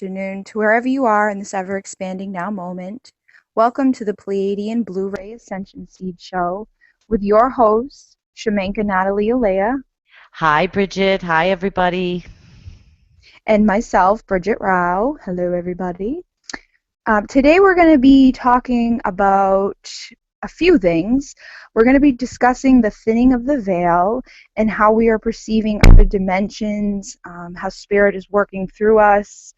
afternoon to wherever you are in this ever-expanding now moment. Welcome to the Pleiadian Blu-ray Ascension Seed Show with your hosts, Shamanka Natalie Alaya, Hi, Bridget. Hi, everybody. and myself, Bridget Rau. Hello, everybody. Today we're going to be talking about a few things. We're going to be discussing the thinning of the veil and how we are perceiving other dimensions, how spirit is working through us.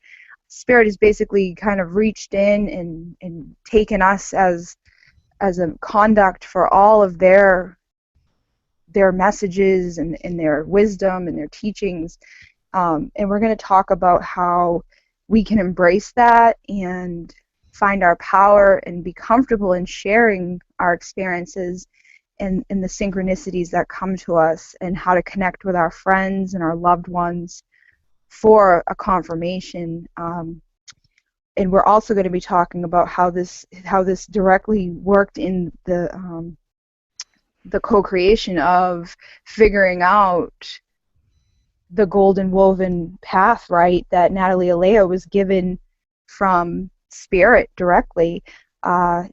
Spirit has basically kind of reached in and taken us as a conduct for all of their messages and their wisdom and their teachings. And we're going to talk about how we can embrace that and find our power and be comfortable in sharing our experiences and the synchronicities that come to us, and how to connect with our friends and our loved ones for a confirmation. And we're also going to be talking about how this directly worked in the co-creation of figuring out the golden woven path, right, that Natalie Alaya was given from spirit directly.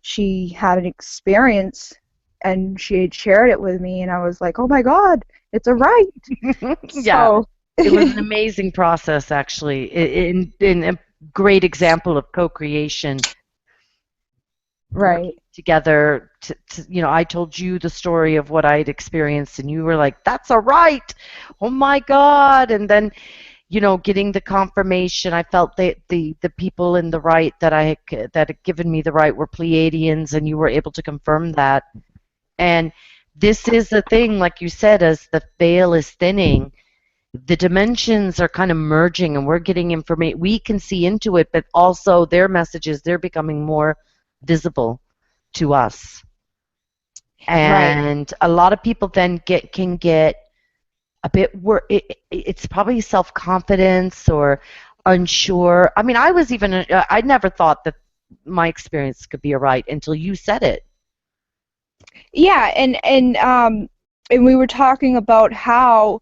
She had an experience and she had shared it with me, and I was like, oh my God, it's a right. Yeah, So it was an amazing process, actually, in a great example of co-creation, right. working together. I told you the story of what I'd experienced, and you were like, "That's a right! Oh my God!" And then, getting the confirmation. I felt that the people in the right that had given me the right were Pleiadians, and you were able to confirm that. And this is the thing, like you said, as the veil is thinning, the dimensions are kind of merging, and we're getting information. We can see into it, but also their messages, they're becoming more visible to us. Right. And a lot of people then can get a bit it's probably self-confidence or unsure. I mean, I never thought that my experience could be a right until you said it. Yeah, and we were talking about how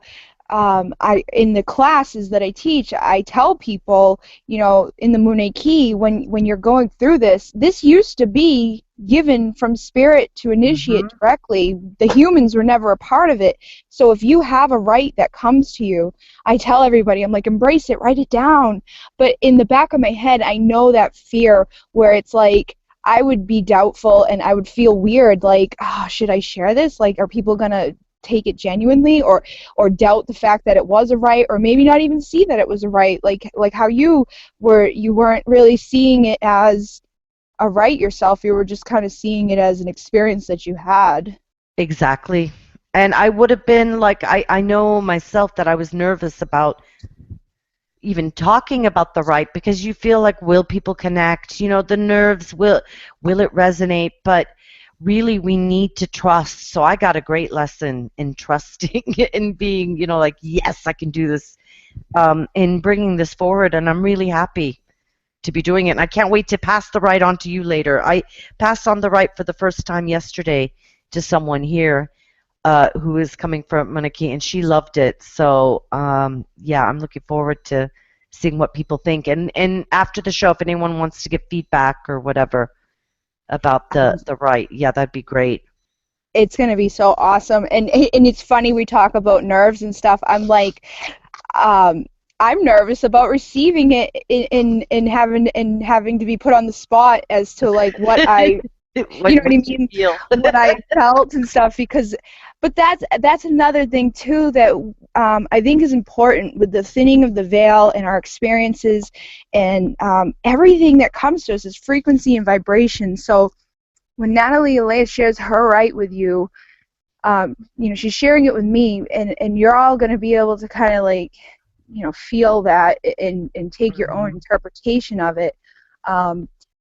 I in the classes that I teach, I tell people, in the Mune Key, when you're going through this used to be given from spirit to initiate Hmm. directly. The humans were never a part of it. So if you have a right that comes to you, I tell everybody, I'm like, embrace it, write it down. But in the back of my head, I know that fear where it's like, I would be doubtful and I would feel weird, like, oh, should I share this? Like, are people gonna take it genuinely, or doubt the fact that it was a right, or maybe not even see that it was a right, like how you weren't really seeing it as a right yourself. You were just kind of seeing it as an experience that you had. Exactly. And I would have been like, I know myself that I was nervous about even talking about the right, because you feel like, will people connect? The nerves, will it resonate? But really, we need to trust. So I got a great lesson in trusting and being, like, yes, I can do this, in bringing this forward. And I'm really happy to be doing it. And I can't wait to pass the right on to you later. I passed on the right for the first time yesterday to someone here, who is coming from Manaki, and she loved it. So, yeah, I'm looking forward to seeing what people think. And after the show, if anyone wants to give feedback or whatever about the right, yeah, that'd be great. It's going to be so awesome. And it's funny, we talk about nerves and stuff. I'm like, um, I'm nervous about receiving it in having to be put on the spot as to like what I, Like, what what I did you mean, feel? what I felt and stuff. Because, but that's another thing too that I think is important with the thinning of the veil and our experiences, and everything that comes to us is frequency and vibration. So when Natalie Alaya shares her right with you, she's sharing it with me, and you're all going to be able to kind of like, feel that and take your own Hmm. interpretation of it.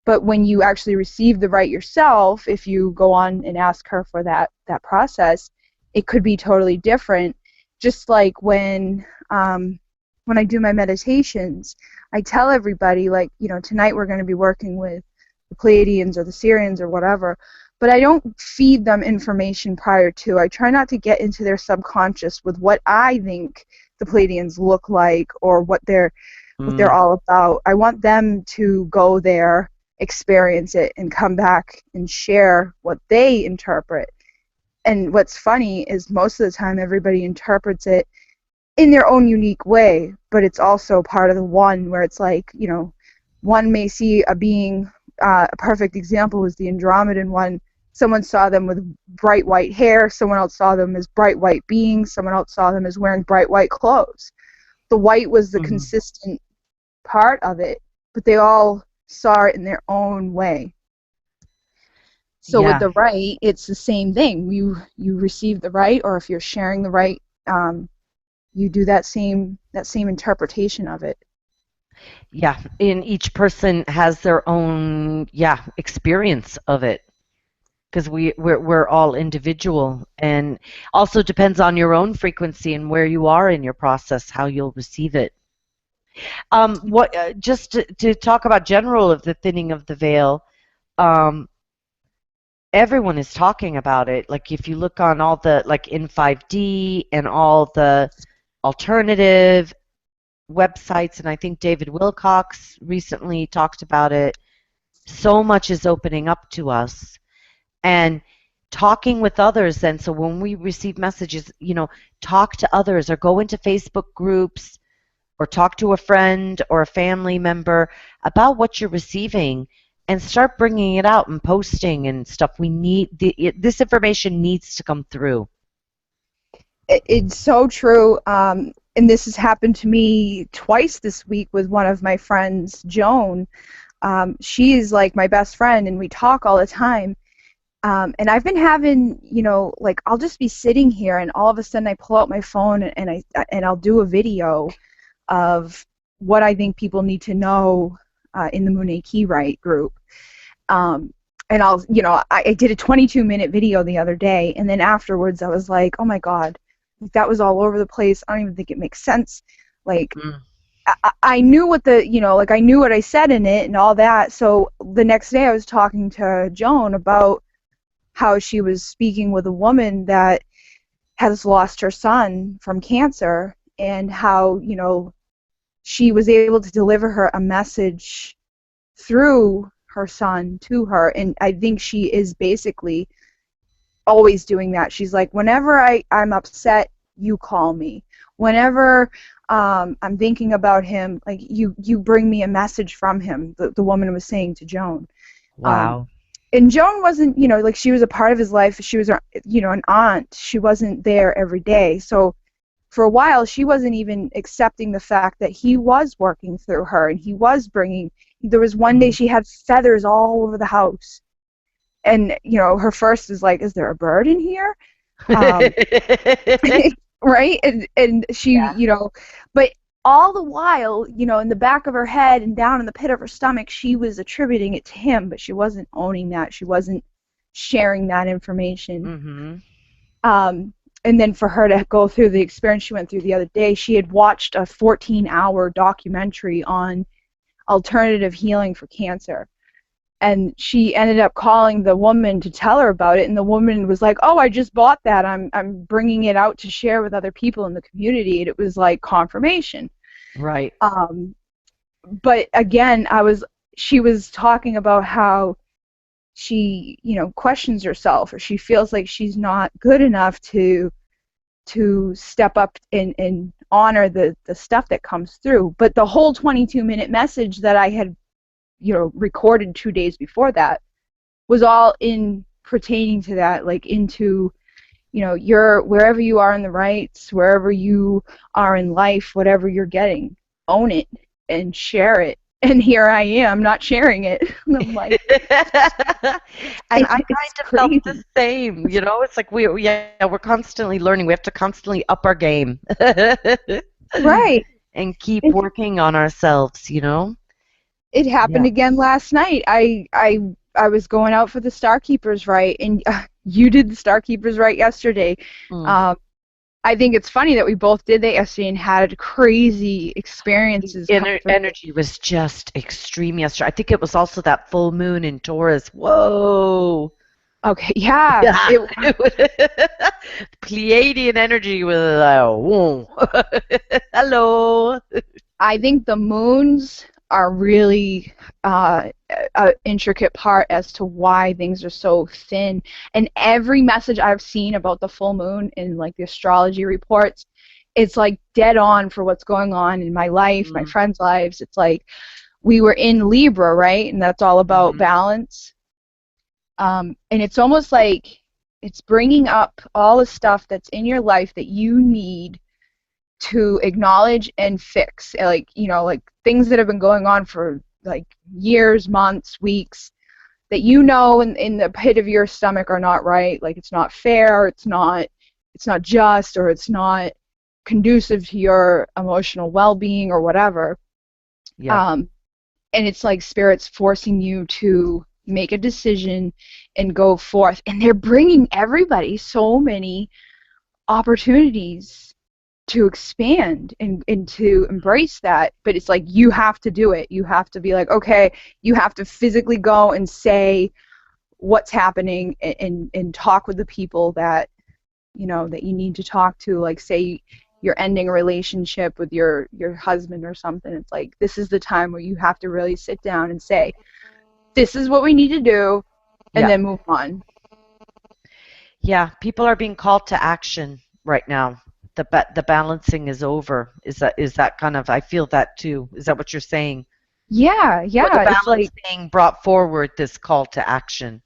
But when you actually receive the right yourself, if you go on and ask her for that process, it could be totally different. Just like when I do my meditations, I tell everybody, like, tonight we're going to be working with the Pleiadians or the Syrians or whatever, but I don't feed them information prior to. I try not to get into their subconscious with what I think the Pleiadians look like, or what they're all about. I want them to go there, experience it, and come back and share what they interpret. And what's funny is most of the time everybody interprets it in their own unique way, but it's also part of the one where it's like, one may see a being, a perfect example was the Andromedan one. Someone saw them with bright white hair, someone else saw them as bright white beings, someone else saw them as wearing bright white clothes. The white was the consistent part of it, but they all saw it in their own way. So with the Rite, it's the same thing. You receive the Rite, or if you're sharing the Rite, you do that same interpretation of it. Yeah, and each person has their own experience of it, because we're all individual, and also depends on your own frequency and where you are in your process, how you'll receive it. Just to talk about general of the thinning of the veil, everyone is talking about it. Like if you look on all the, like in 5D and all the alternative websites, and I think David Wilcox recently talked about it, so much is opening up to us. And talking with others then, so when we receive messages, talk to others or go into Facebook groups or talk to a friend or a family member about what you're receiving and start bringing it out and posting and stuff. This information needs to come through. It's so true. And this has happened to me twice this week with one of my friends, Joan. She is like my best friend, and we talk all the time. And I've been having, like I'll just be sitting here, and all of a sudden I pull out my phone and I'll do a video of what I think people need to know in the Monet Key Rite group. And I did a 22-minute video the other day, and then afterwards I was like, oh my God, that was all over the place. I don't even think it makes sense. Like, I knew what I knew what I said in it and all that. So the next day I was talking to Joan about how she was speaking with a woman that has lost her son from cancer, and how, she was able to deliver her a message through her son to her. And I think she is basically always doing that. She's like, whenever I'm upset, you call me. Whenever I'm thinking about him, like you bring me a message from him, the woman was saying to Joan. Wow. And Joan wasn't, like she was a part of his life. She was, an aunt. She wasn't there every day. So for a while, she wasn't even accepting the fact that he was working through her, and he was bringing. There was one day she had feathers all over the house, and her first is like, "Is there a bird in here?" Right? And she, but all the while, in the back of her head and down in the pit of her stomach, she was attributing it to him, but she wasn't owning that. She wasn't sharing that information. And then for her to go through the experience she went through the other day, she had watched a 14-hour documentary on alternative healing for cancer. And she ended up calling the woman to tell her about it, and the woman was like, "Oh, I just bought that. I'm bringing it out to share with other people in the community." And it was like confirmation. Right. But again, she was talking about how she, questions herself, or she feels like she's not good enough to step up and honor the stuff that comes through. But the whole 22-minute message that I had, recorded 2 days before that was all in pertaining to that, like into, your wherever you are in the rights, wherever you are in life, whatever you're getting, own it and share it. And here I am not sharing it. I'm like, and I kind of felt the same. It's like we're constantly learning. We have to constantly up our game, right? And keep working on ourselves. It happened again last night. I was going out for the Starkeepers Rite, and you did the Starkeepers Rite yesterday. I think it's funny that we both did that yesterday and had crazy experiences. Energy was just extreme yesterday. I think it was also that full moon in Taurus. Whoa. Okay, yeah. Pleiadian energy was whoa. Hello. I think the moons are really an intricate part as to why things are so thin. And every message I've seen about the full moon in like the astrology reports, it's like dead on for what's going on in my life, my Mm. friends' lives. It's like we were in Libra, right? And that's all about Hmm. balance. And it's almost like it's bringing up all the stuff that's in your life that you need to acknowledge and fix, like, you know, like things that have been going on for like years, months, weeks, that you know in the pit of your stomach are not right. Like it's not fair, it's not just, or it's not conducive to your emotional well-being or whatever. Yeah. um and it's like spirits forcing you to make a decision and go forth, and they're bringing everybody so many opportunities to expand and to embrace that. But it's like you have to do it. You have to be like, okay, you have to physically go and say what's happening, and talk with the people that you know that you need to talk to. Like say you're ending a relationship with your husband or something, it's like this is the time where you have to really sit down and say, this is what we need to do, and Yeah. then move on. Yeah. People are being called to action right now. The balancing is over. Is that kind of, I feel that too. Is that what you're saying? Yeah, Or the yeah, it's balance like, being brought forward, this call to action.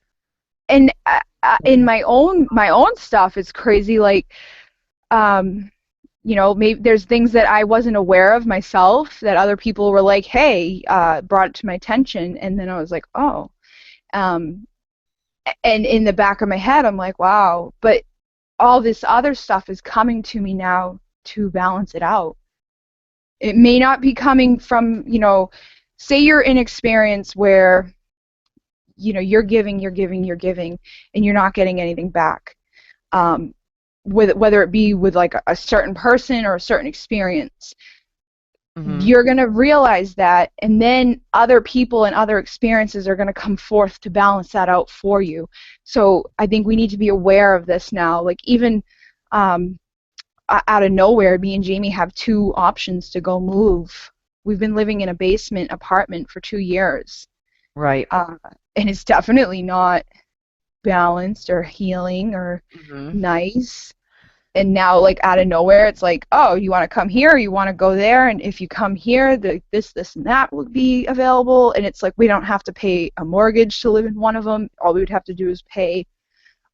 and in my own stuff it's crazy. Like um you know, maybe there's things that I wasn't aware of myself that other people were like, hey, brought it to my attention, and then I was like, oh. um and in the back of my head I'm like, wow, but all this other stuff is coming to me now to balance it out. It may not be coming from, you know, say you're in experience where, you know, you're giving, and you're not getting anything back. um whether it be with like a certain person or a certain experience, Hmm. you're going to realize that, and then other people and other experiences are going to come forth to balance that out for you. So I think we need to be aware of this now. Like even um, out of nowhere, me and Jamie have two options to go move. We've been living in a basement apartment for 2 years, Right. uh, and it's definitely not balanced or healing or Hmm. nice. And now like out of nowhere it's like, oh, you want to come here, you want to go there, and if you come here, this and that will be available. And it's like we don't have to pay a mortgage to live in one of them. All we would have to do is pay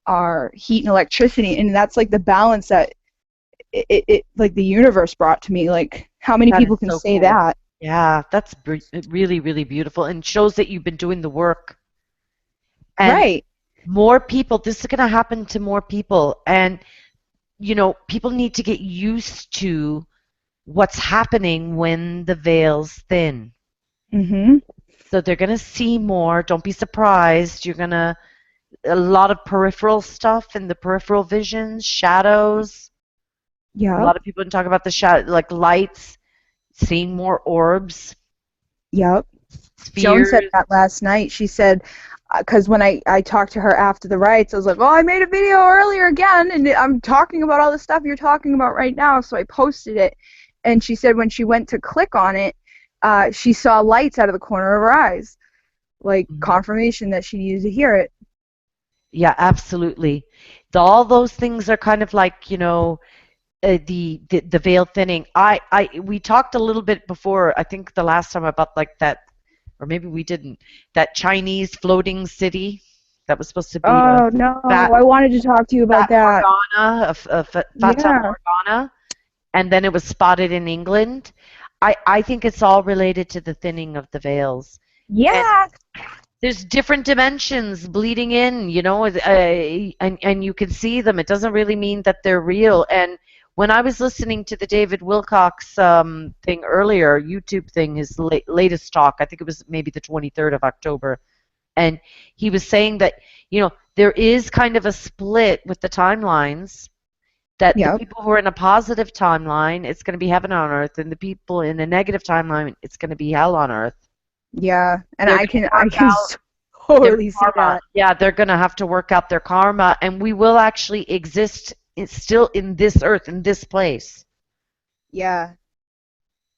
our heat and electricity. And that's like the balance that it like the universe brought to me. Like how many That is people can so say cool. that? Yeah, that's really, really beautiful and shows that you've been doing the work. And Right. more people, this is going to happen to more people. And, people need to get used to what's happening when the veil's thin. Mhm. So they're going to see more. Don't be surprised. You're going to, a lot of peripheral stuff in the peripheral visions, shadows. A Yep. lot of people talk about the shadow, like lights, seeing more orbs, Yep. Joan said spheres. that last night. She said, because when I talked to her after the rites, I was like, well, I made a video earlier again, and I'm talking about all the stuff you're talking about right now, so I posted it. And she said when she went to click on it, she saw lights out of the corner of her eyes, like Mhm. confirmation that she needed to hear it. Yeah, absolutely. All those things are kind of like, the veil thinning. We talked a little bit before, I think the last time about like that, or maybe we didn't, that Chinese floating city that was supposed to be a Oh no, fat, I wanted to talk to you about fat that. Morgana, Fata Yeah. Morgana, and then it was spotted in England. I think it's all related to the thinning of the veils. And Yeah. there's different dimensions bleeding in, and you can see them. It doesn't really mean that they're real. And when I was listening to the David Wilcox thing earlier, YouTube thing, his latest talk, I think it was maybe the 23rd of October, and he was saying that, there is kind of a split with the timelines, that the Yep. people who are in a positive timeline, it's going to be heaven on earth, and the people in a negative timeline, it's going to be hell on earth. Yeah. And They're I going can to I work can out their totally see karma. that. Yeah, they're going to have to work out their karma, and we will actually exist still in this earth, in this place. Yeah.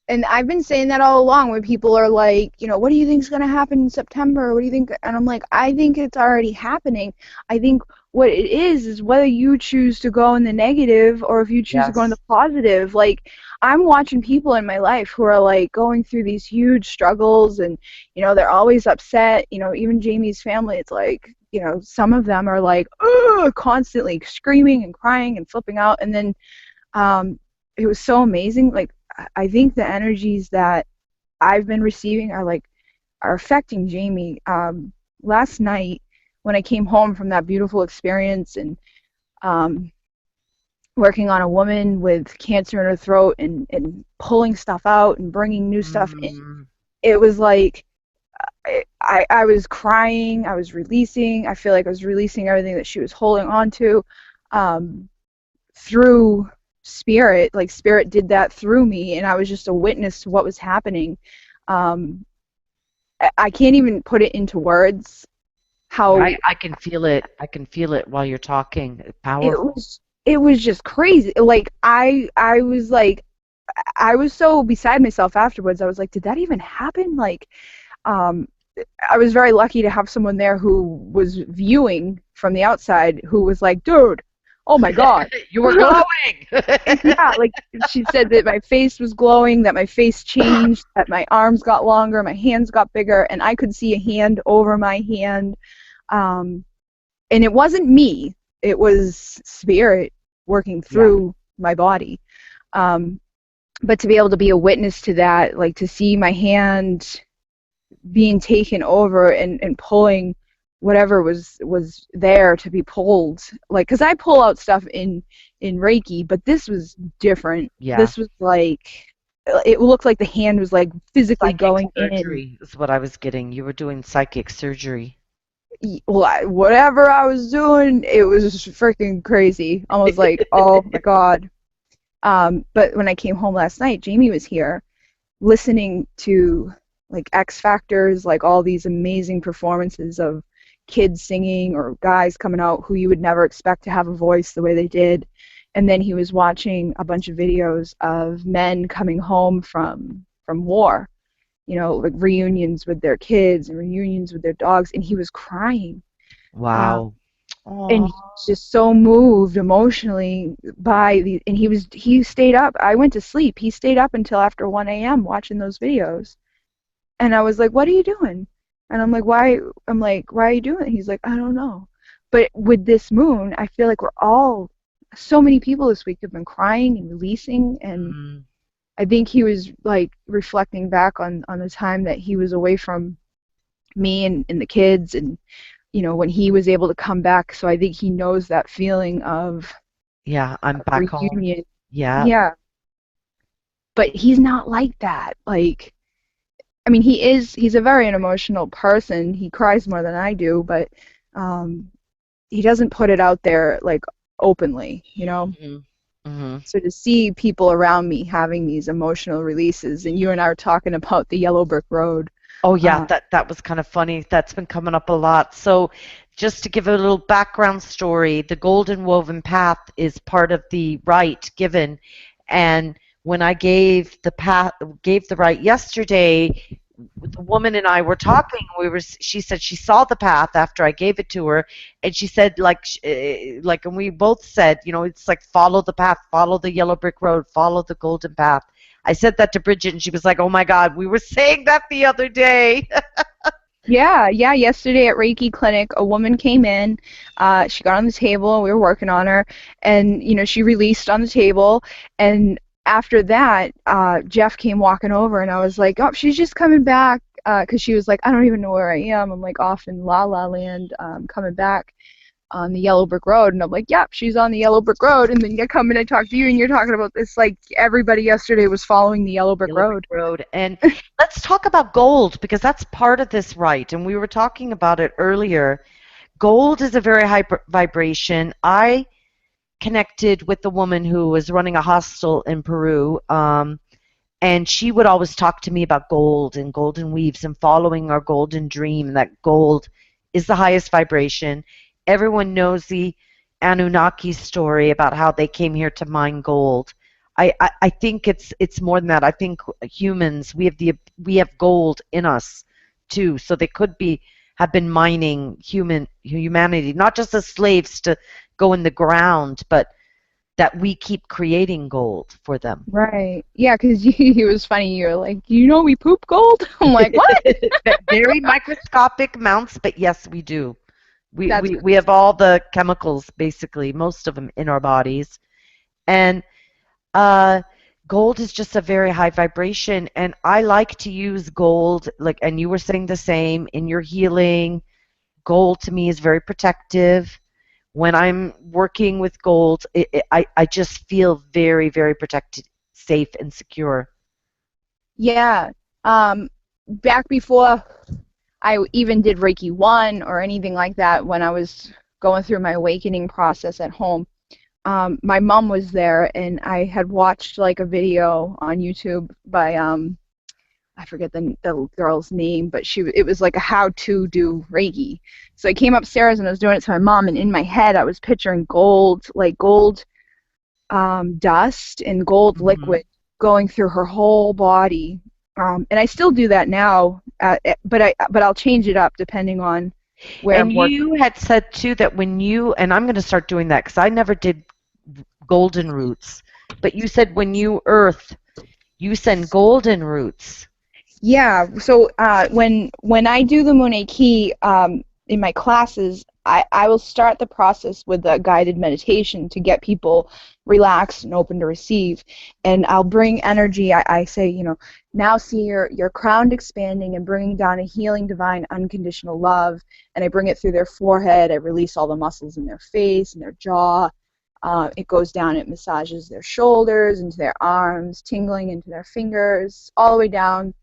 And I've been saying that all along when people are like, what do you think is going to happen in September? What do you think? And I'm like, I think it's already happening. I think what it is whether you choose to go in the negative or if you choose to go in the Yes. positive. Like, I'm watching people in my life who are like going through these huge struggles and, they're always upset. Even Jamie's family, it's like, some of them are like, ugh, constantly screaming and crying and flipping out. And then um, it was so amazing. Like, I think the energies that I've been receiving are affecting Jamie. Last night when I came home from that beautiful experience and um, working on a woman with cancer in her throat and pulling stuff out and bringing new stuff in, Mm, it was like I was crying. I was releasing. I feel like I was releasing everything that she was holding on to. Um, through spirit, like spirit did that through me, and I was just a witness to what was happening. um I can't even put it into words yeah, how I can feel it. I can feel it while you're talking. it Powerful. was it was just crazy. Like, I was like, I was so beside myself afterwards. I was like, did that even happen? Like, um I was very lucky to have someone there who was viewing from the outside who was like, dude, oh my god. You were glowing. Yeah, like she said that my face was glowing, that my face changed, that my arms got longer, my hands got bigger, and I could see a hand over my hand. Um, and it wasn't me, it was spirit working Yeah. through my body. Um, but to be able to be a witness to that, like to see my hand being taken over and pulling whatever was there to be pulled, like, because I pull out stuff in Reiki, but this was different. Yeah. This was like, it looked like the hand was like physically Psychic going in. surgery is what I was getting. You were doing psychic surgery. Well, whatever I was doing, it was freaking crazy. I was like, oh my god. But when I came home last night, Jamie was here listening to like X Factors, like all these amazing performances of kids singing or guys coming out who you would never expect to have a voice the way they did. And then he was watching a bunch of videos of men coming home from war, like reunions with their kids and reunions with their dogs, and he was crying. Uh, Wow. and Oh, he was just so moved emotionally by the, and he stayed up. I went to sleep. He stayed up until after 1 a.m. watching those videos. And I was like, "What are you doing?" And I'm like, "Why?" I'm like, "Why are you doing it?" He's like, "I don't know." But with this moon, I feel like so many people this week have been crying and releasing, and mm, I think he was like reflecting back on the time that he was away from me and the kids, and when he was able to come back. So I think he knows that feeling of yeah, I'm back home. reunion. Yeah. Yeah, but he's not like that. Like, I mean, he's a very an emotional person. He cries more than I do, but um, he doesn't put it out there like openly. Hmm. Hmm. So to see people around me having these emotional releases, and you and I are talking about the Yellow Brick Road. Oh yeah, Uh, that was kind of funny. That's been coming up a lot. So just to give a little background story, the Golden Woven Path is part of the Rite given. And when I gave the Rite yesterday, the woman and I were talking. She said she saw the path after I gave it to her, and she said and we both said, it's like follow the path, follow the yellow brick road, follow the golden path. I said that to Bridget, and she was like, "Oh my God, we were saying that the other day." yeah, yeah. Yesterday at Reiki Clinic, a woman came in. She got on the table. We were working on her, and she released on the table. And after that, Jeff came walking over, and I was like, "Oh, she's just coming back." Because she was like, "I don't even know where I am. I'm like off in La La Land, coming back on the Yellow Brick Road." And I'm like, "Yep, she's on the Yellow Brick Road." And then you come in and talk to you, and you're talking about this like everybody yesterday was following the Yellow Brick Yellow Brick Road. Road. And let's talk about gold because that's part of this, right? And we were talking about it earlier. Gold is a very high vibration. I connected with the woman who was running a hostel in Peru, and she would always talk to me about gold and golden weaves and following our golden dream, and that gold is the highest vibration. Everyone knows the Anunnaki story about how they came here to mine gold. I think it's more than that. I think humans, we have gold in us too. So they could be have been mining humanity, not just as slaves to go in the ground, but that we keep creating gold for them. Right. Yeah, because it was funny. You're like, you know, we poop gold. I'm like, what? Very microscopic amounts, but yes, we do. We, That's we we have all the chemicals, basically, most of them in our bodies, and uh, gold is just a very high vibration. And I like to use gold, like, and you were saying the same in your healing. Gold to me is very protective. When I'm working with gold, I just feel very, very protected, safe, and secure. yeah. Um, Back before I even did Reiki 1 or anything like that, when I was going through my awakening process at home, my mom was there, and I had watched like a video on YouTube by I forget the girl's name, but it was like a how to do Reiki. So I came upstairs and I was doing it to my mom, and in my head I was picturing gold, like gold dust and gold Hmm. liquid going through her whole body. And I still do that now, but I'll change it up depending on where And I'm working. you had said too that when you, and I'm going to start doing that because I never did golden roots, but you said when you earth, you send golden roots. Yeah, so when I do the Monet Key in my classes, I will start the process with a guided meditation to get people relaxed and open to receive. And I'll bring energy. I say, now see your crown expanding and bringing down a healing, divine, unconditional love. And I bring it through their forehead. I release all the muscles in their face and their jaw. It goes down, it massages their shoulders, into their arms, tingling into their fingers, all the way down.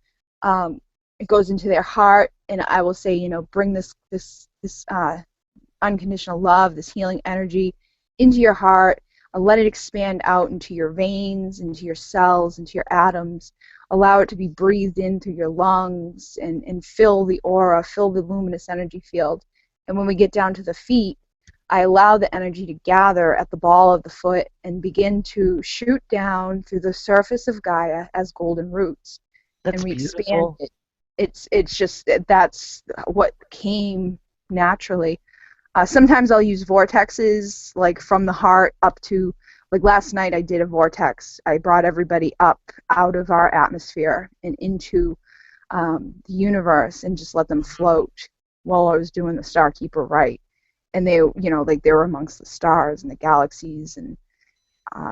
It goes into their heart, and I will say, bring this unconditional love, this healing energy into your heart. Let it expand out into your veins, into your cells, into your atoms. Allow it to be breathed in through your lungs and fill the aura, fill the luminous energy field. And when we get down to the feet, I allow the energy to gather at the ball of the foot and begin to shoot down through the surface of Gaia as golden roots, and That's we expand beautiful. it. It's just that's what came naturally. Sometimes I'll use vortexes, like from the heart up to, like last night I did a vortex. I brought everybody up out of our atmosphere and into the universe and just let them float while I was doing the Starkeeper Rite. And they, like they were amongst the stars and the galaxies and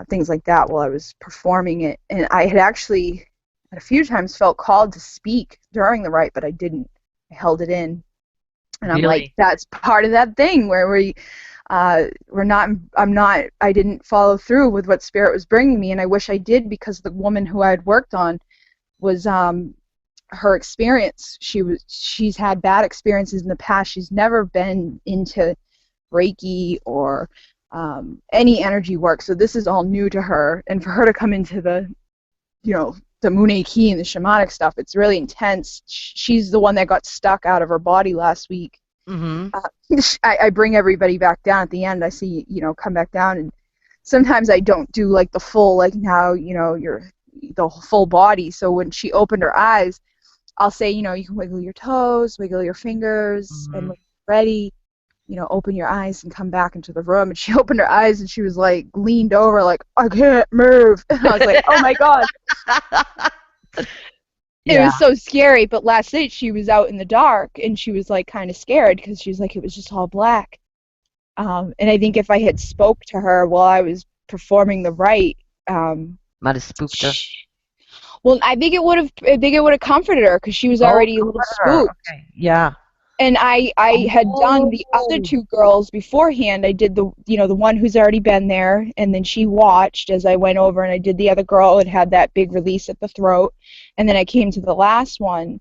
things like that while I was performing it. And I had actually a few times felt called to speak during the rite, but I didn't. I held it in. And I'm like, Really? that's part of that thing where we're not, I didn't follow through with what Spirit was bringing me. And I wish I did, because the woman who I had worked on was, her experience. She's had bad experiences in the past. She's never been into Reiki or any energy work. So this is all new to her. And for her to come into the Moon Key and the shamanic stuff, it's really intense. She's the one that got stuck out of her body last week. Mm-hmm. Uh, I bring everybody back down at the end. I see, come back down, and sometimes I don't do like the full, like now, you're the full body. So when she opened her eyes, I'll say, you can wiggle your toes, wiggle your fingers, and Mm-hmm. when you're ready, open your eyes and come back into the room. And she opened her eyes and she was like leaned over, like, I can't move. And I was like, oh my God. It Yeah. was so scary. But last night she was out in the dark and she was like kind of scared because she was like, it was just all black. And I think if I had spoke to her while I was performing the rite, Might have spooked her. sh well, I think it would have comforted her because she was Oh, already a little comforted her. spooked. Okay. Yeah. And I had done the other Oh. two girls beforehand. I did the one who's already been there, and then she watched as I went over, and I did the other girl and had that big release at the throat. And then I came to the last one,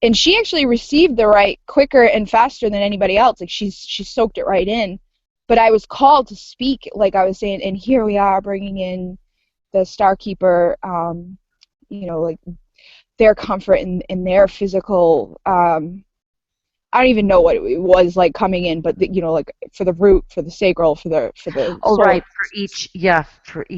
and she actually received the rite quicker and faster than anybody else. Like she soaked it right in. But I was called to speak, like I was saying, and here we are bringing in the Starkeeper, like their comfort and their physical I don't even know what it was like coming in, but you know, like for the root, for the sacral, for the Oh, solar. right, for each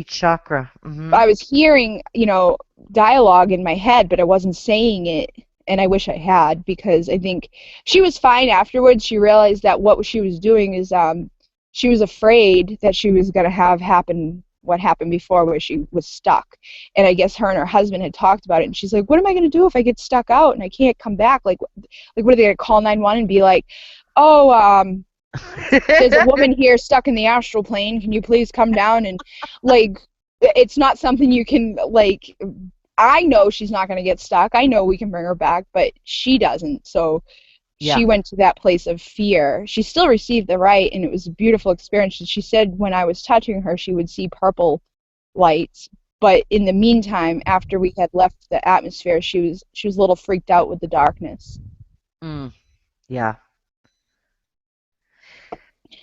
chakra. I was hearing, you know, dialogue in my head, but I wasn't saying it, and I wish I had, because I think she was fine afterwards. She realized that what she was doing is she was afraid that she was going to have happen what happened before, where she was stuck. And I guess her and her husband had talked about it, and she's like, what am I going to do if I get stuck out and I can't come back? Like what are they going to call 911 and be like, oh, there's a woman here stuck in the astral plane. Can you please come down? And like, it's not something you can, like, I know she's not going to get stuck. I know we can bring her back, but she doesn't. So Yeah. she went to that place of fear. She still received the right, and it was a beautiful experience. She said when I was touching her, she would see purple lights. But in the meantime, after we had left the atmosphere, she was a little freaked out with the darkness. Mm, yeah.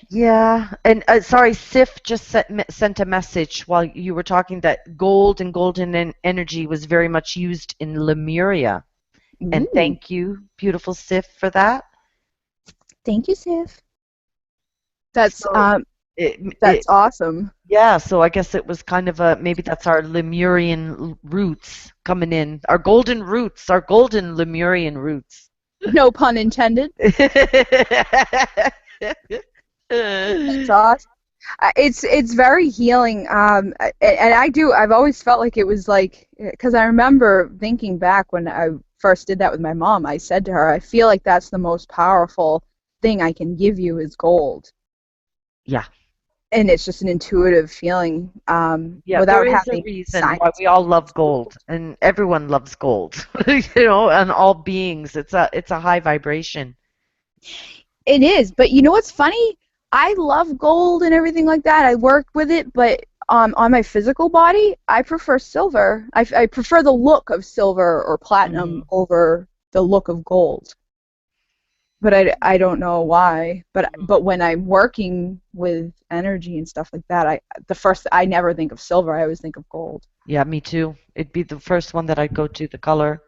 Yeah, and sorry, Sif just sent a message while you were talking that gold and golden energy was very much used in Lemuria. And Ooh, thank you, beautiful Sif, for that. thank you, Sif. That's So um, it that's awesome. yeah, so I guess it was kind of a maybe that's our Lemurian roots coming in, our golden roots, our golden Lemurian roots. No pun intended. That's awesome. It's very healing. And I've always felt like it was like, because I remember thinking back when I first did that with my mom. I said to her, I feel like that's the most powerful thing I can give you is gold. Yeah. And it's just an intuitive feeling, Yeah, there without is a having reason why science. we all love gold, and everyone loves gold, and all beings. It's a high vibration. It is, but you know what's funny? I love gold and everything like that. I work with it, but on my physical body, I prefer silver. I prefer the look of silver or platinum Hmm. over the look of gold. But I don't know why. But when I'm working with energy and stuff like that, I never think of silver. I always think of gold. Yeah, me too. It'd be the first one that I'd go to, the color.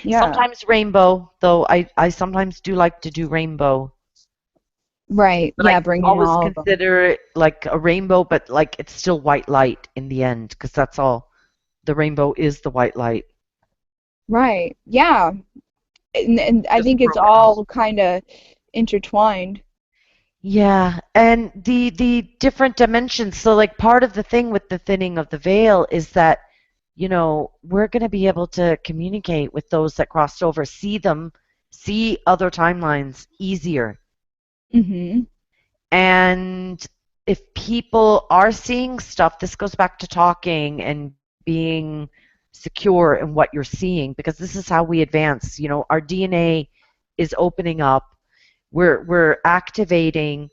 Yeah, Sometimes rainbow, though I sometimes do like to do rainbow, right. but I Yeah, bring in always all of them. consider it like a rainbow, but like it's still white light in the end, because that's all. The rainbow is the white light. Right. Yeah. And I Just think it's broken up. all kind of intertwined. Yeah, and the different dimensions. So like part of the thing with the thinning of the veil is that, we're going to be able to communicate with those that crossed over, see them, see other timelines easier. Mhm. And if people are seeing stuff, this goes back to talking and being secure in what you're seeing, because this is how we advance. Our DNA is opening up. We're activating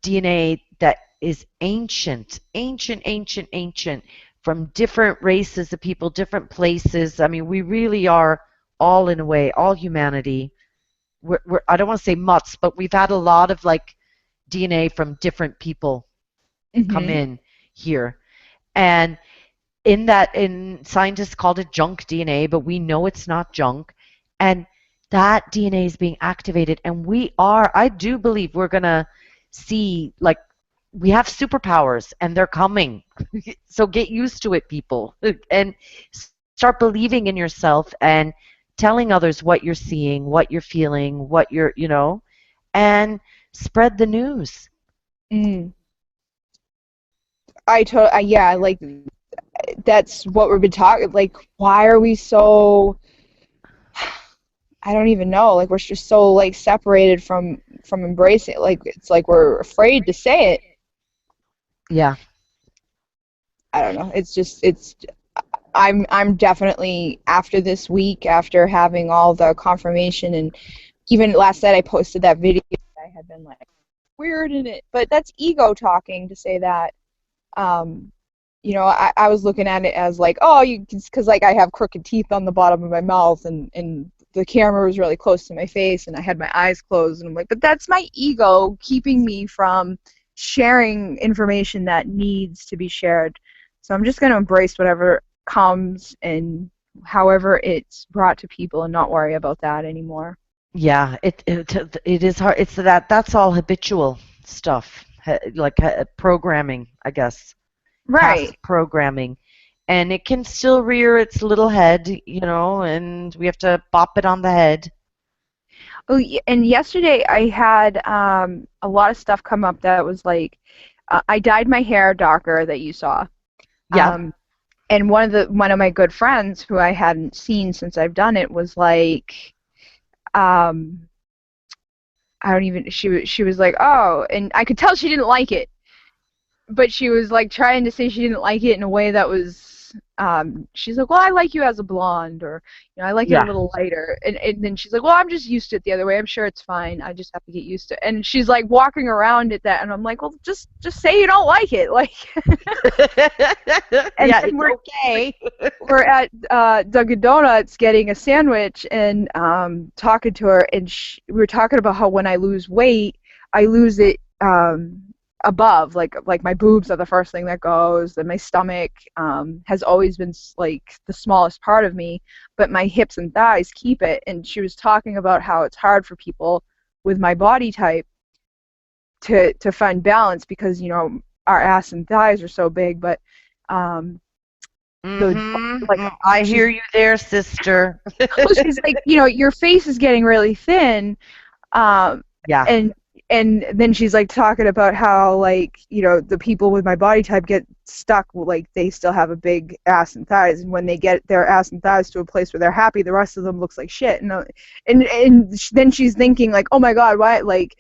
DNA that is ancient, ancient, ancient, ancient, from different races of people, different places. I mean, we really are all, in a way, all humanity. I don't want to say mutts, but we've had a lot of like DNA from different people come Mhm. in here. And in scientists called it junk DNA, but we know it's not junk. And that DNA is being activated, and I do believe we're gonna see, like, we have superpowers and they're coming. So get used to it, people, and start believing in yourself and telling others what you're seeing, what you're feeling, what and spread the news. Mm. Yeah, like that's what we've been talking. Like, why are we so? I don't even know. Like, we're just so like separated from embracing it. Like, it's like we're afraid to say it. Yeah. I don't know. It's. I'm definitely after this week, after having all the confirmation, and even last night I posted that video. I had been like weird in it, but that's ego talking to say that. Um, I was looking at it as like, oh, because like I have crooked teeth on the bottom of my mouth, and the camera was really close to my face, and I had my eyes closed, and I'm like, but that's my ego keeping me from sharing information that needs to be shared. So I'm just going to embrace whatever comes and however it's brought to people and not worry about that anymore. Yeah, it is hard. It's that's all habitual stuff, like programming, I guess, past Right. programming, and it can still rear its little head, and we have to bop it on the head. Oh, and yesterday I had a lot of stuff come up that was like, I dyed my hair darker that you saw. Yeah, Um, and one of my good friends who I hadn't seen since I've done it was like, um, I don't even. She was like, oh, and I could tell she didn't like it, but she was like trying to say she didn't like it in a way that was. She's like, well, I like you as a blonde, or I like it a yeah. little lighter, and then she's like, well, I'm just used to it the other way. I'm sure it's fine. I just have to get used to it. And she's like walking around at that, and I'm like, well, just say you don't like it, like. And Yeah, then it's okay. we're at Dunkin' Donuts getting a sandwich and talking to her, and we were talking about how when I lose weight, I lose it above, like my boobs are the first thing that goes, and my stomach has always been like the smallest part of me, but my hips and thighs keep it. And she was talking about how it's hard for people with my body type to find balance because our ass and thighs are so big, but um, the like I she's hear you there, sister. well, she's like, your face is getting really thin, um, Yeah, and then she's like talking about how like the people with my body type get stuck, like they still have a big ass and thighs, and when they get their ass and thighs to a place where they're happy, the rest of them looks like shit. And then she's thinking like, oh my god, why like.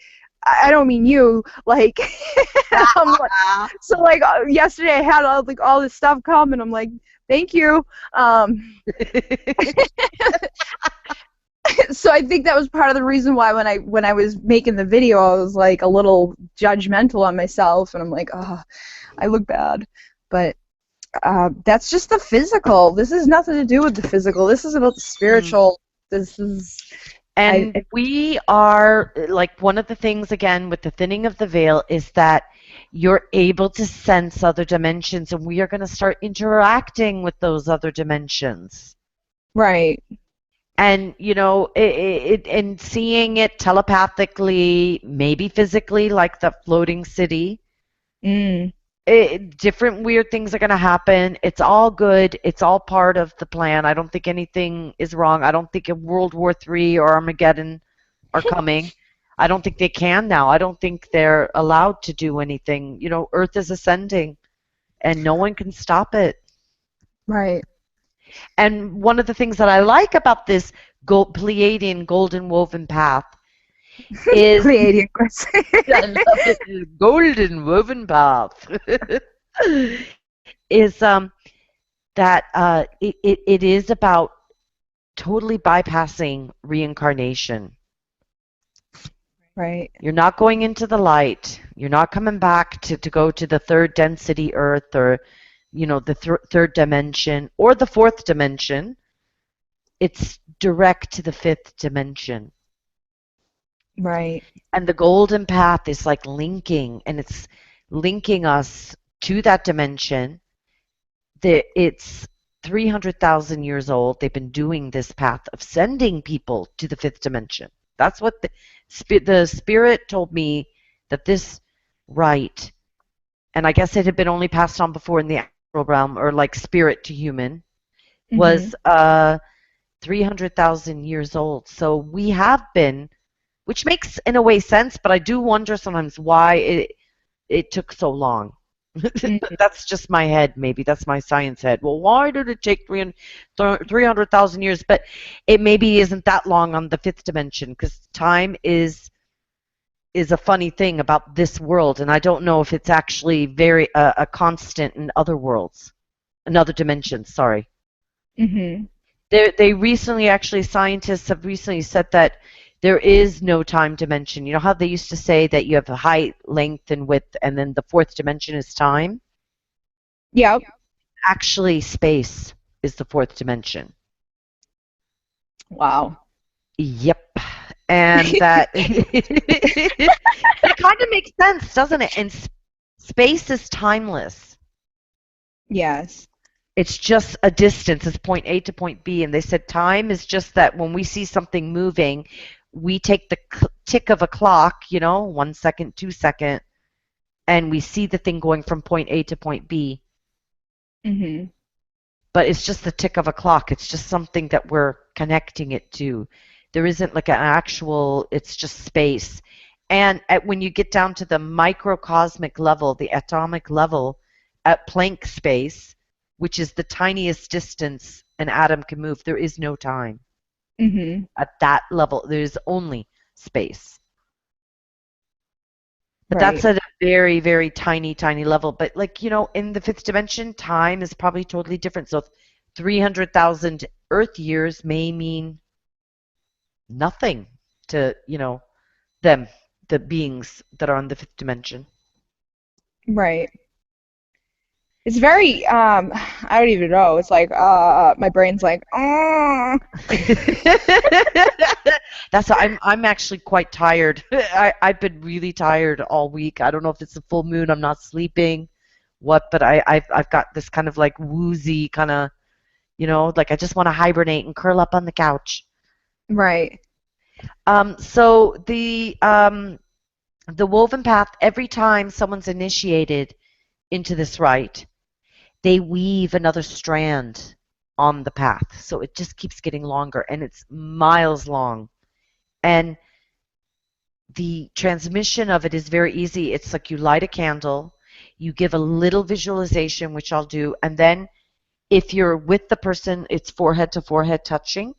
I don't mean you, like. I'm like, so like yesterday I had all this stuff come, and I'm like, thank you. Um, so I think that was part of the reason why when I was making the video, I was like a little judgmental on myself, and I'm like, oh, I look bad, but that's just the physical. This has nothing to do with the physical. This is about the spiritual. This is I. and we are like one of the things again with the thinning of the veil is that you're able to sense other dimensions, and we are going to start interacting with those other dimensions. Right. And and seeing it telepathically, maybe physically, like the floating city. Mm. Different weird things are going to happen. It's all good. It's all part of the plan. I don't think anything is wrong. I don't think a World War III or Armageddon are coming. I don't think they can now. I don't think they're allowed to do anything. Earth is ascending, and no one can stop it. Right. And one of the things that I like about this Pleiadian golden woven path is Pleiadian question. I love it. Golden woven path is that it is about totally bypassing reincarnation. Right. You're not going into the light. You're not coming back to go to the third density Earth or the third dimension or the fourth dimension. It's direct to the fifth dimension. Right. And the golden path is like linking, and it's linking us to that dimension. It's 300,000 years old. They've been doing this path of sending people to the fifth dimension. That's what the spirit told me, that this rite, and I guess it had been only passed on before in the astral realm, or like spirit to human, was 300,000 years old. So we have been, which makes in a way sense, but I do wonder sometimes why it took so long. That's just my head, maybe. That's my science head. Well, why did it take 300,000 years? But it maybe isn't that long on the fifth dimension, because time is a funny thing about this world, and I don't know if it's actually very a constant in other worlds, in other dimensions. Sorry. Mm-hmm. They recently, actually, scientists have recently said that there is no time dimension. You know how they used to say that you have a height, length, and width, and then the fourth dimension is time? Yep. Actually, space is the fourth dimension. Wow. Yep. And that it kind of makes sense, doesn't it? And space is timeless. Yes. It's just a distance. It's point A to point B. And they said time is just that when we see something moving, we take the tick of a clock, 1 second, 2 second, and we see the thing going from point A to point B. Mhm. But it's just the tick of a clock. It's just something that we're connecting it to. There isn't like an actual, it's just space. And when you get down to the microcosmic level, the atomic level, at Planck space, which is the tiniest distance an atom can move, there is no time. Mhm. At that level, there's only space. But Right. that's at a very, very tiny, tiny level. But like, in the fifth dimension, time is probably totally different. So 300,000 Earth years may mean nothing to, them, the beings that are on the fifth dimension. Right. It's very I don't even know. It's like my brain's like That's I'm actually quite tired. I've been really tired all week. I don't know if it's a full moon, I'm not sleeping, but I've got this kind of like woozy kind of, like I just want to hibernate and curl up on the couch. Right. So the woven path, every time someone's initiated into this rite, they weave another strand on the path. So it just keeps getting longer and it's miles long. And the transmission of it is very easy. It's like you light a candle, you give a little visualization, which I'll do, and then if you're with the person, it's forehead to forehead touching.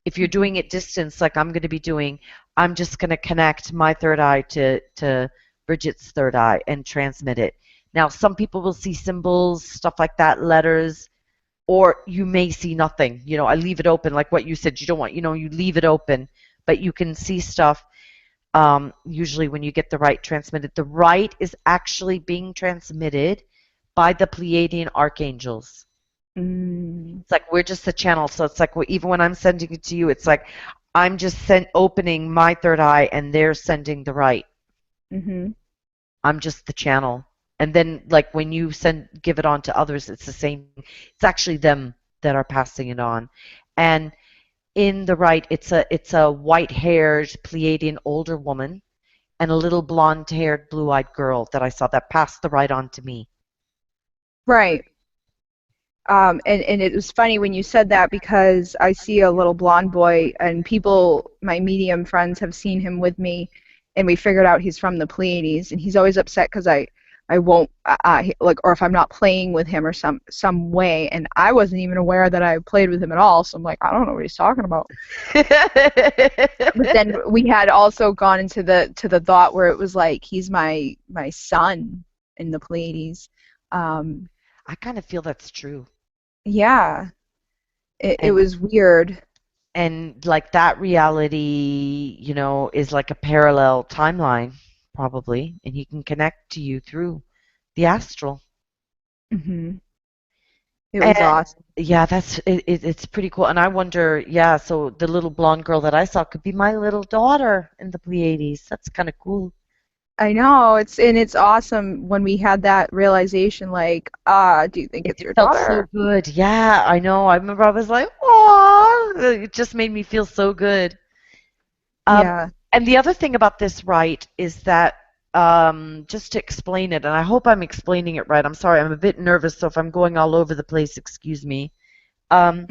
If you're Mhm. doing it distance, like I'm going to be doing, I'm just going to connect my third eye to Bridget's third eye and transmit it. Now, some people will see symbols, stuff like that, letters, or you may see nothing. I leave it open, like what you said. You don't want, you leave it open, but you can see stuff. Usually, when you get the right transmitted, the right is actually being transmitted by the Pleiadian archangels. Mm. It's like we're just the channel. So it's like even when I'm sending it to you, it's like I'm just opening my third eye and they're sending the right. Mhm. I'm just the channel. And then like when you give it on to others, it's the same. It's actually them that are passing it on. And in the right, it's a white-haired Pleiadian older woman and a little blonde-haired, blue-eyed girl that I saw that passed the right on to me. Right. And it was funny when you said that because I see a little blonde boy and people, my medium friends, have seen him with me, and we figured out he's from the Pleiades, and he's always upset because I won't like, or if I'm not playing with him or some way, and I wasn't even aware that I played with him at all, so I'm like, I don't know what he's talking about. But then we had also gone into the thought where it was like he's my son in the Pleiades. Um, I kind of feel that's true. yeah. It And was weird. like that reality, is like a parallel timeline, probably, and he can connect to you through the astral. Hmm. It And was awesome. yeah, it's pretty cool. And I wonder, yeah, so the little blonde girl that I saw could be my little daughter in the Pleiades. That's kind of cool. I know, it's awesome when we had that realization, like, do you think it's It your felt so daughter? good. Yeah, I know. I remember I was like, "Aw," it just made me feel so good. Um, Yeah. and the other thing about this, right, is that just to explain it, and I hope I'm explaining it right. I'm sorry, I'm a bit nervous, so if I'm going all over the place, excuse me. Um,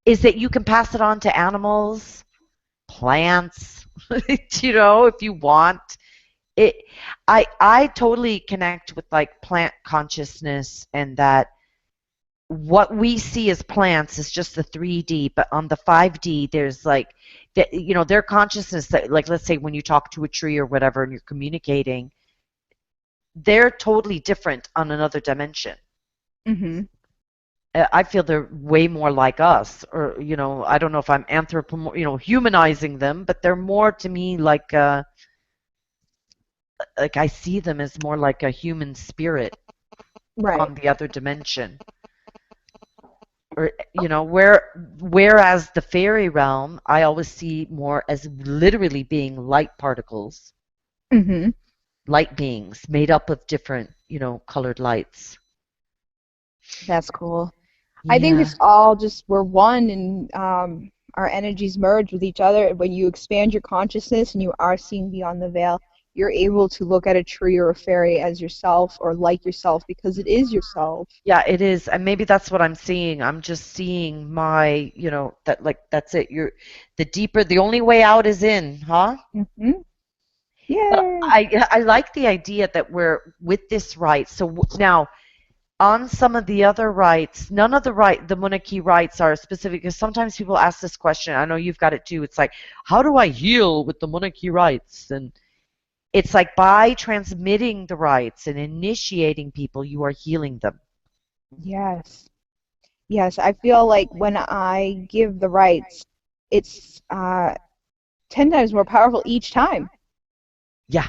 is that you can pass it on to animals, plants, if you want. It, I totally connect with like plant consciousness and that what we see as plants is just the 3D, but on the 5D, there's like, their consciousness that, like, let's say when you talk to a tree or whatever and you're communicating, they're totally different on another dimension. Hmm. I feel they're way more like us, or, I don't know if I'm humanizing them, but they're more to me like I see them as more like a human spirit Right. on the other dimension. Or whereas the fairy realm I always see more as literally being light particles, Hmm. light beings made up of different colored lights. That's cool. I think Yeah. it's all just we're one, and our energies merge with each other. And when you expand your consciousness and you are seeing beyond the veil, you're able to look at a tree or a fairy as yourself or like yourself because it is yourself. Yeah, it is. And maybe that's what I'm seeing. I'm just seeing my, that like that's it. You're the deeper, the only way out is in, huh? Hmm. But Yay. I like the idea that we're with this right. So now on some of the other rights, none of the monarchy rights are specific because sometimes people ask this question. I know you've got it too. It's like, how do I heal with the monarchy rights? And it's like by transmitting the rights and initiating people, you are healing them. Yes. Yes. I feel like when I give the rights, it's 10 times more powerful each time. Yeah,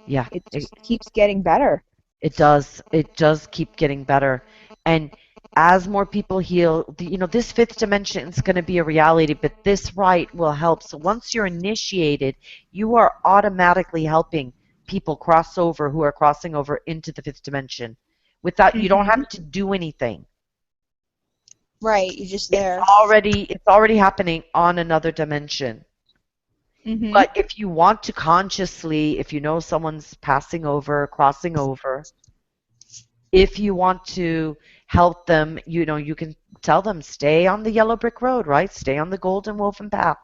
yeah. It just keeps getting better. It does. It does keep getting better. And as more people heal, this fifth dimension is going to be a reality, but this right will help. So once you're initiated, you are automatically helping people cross over who are crossing over into the fifth dimension without you don't Hmm. have to do anything. Right. You're just It's there. already happening on another dimension. Hmm. But if you want to consciously, if you know someone's passing over, crossing over, if you want to help them, you can tell them stay on the yellow brick road, right? Stay on the golden woven path,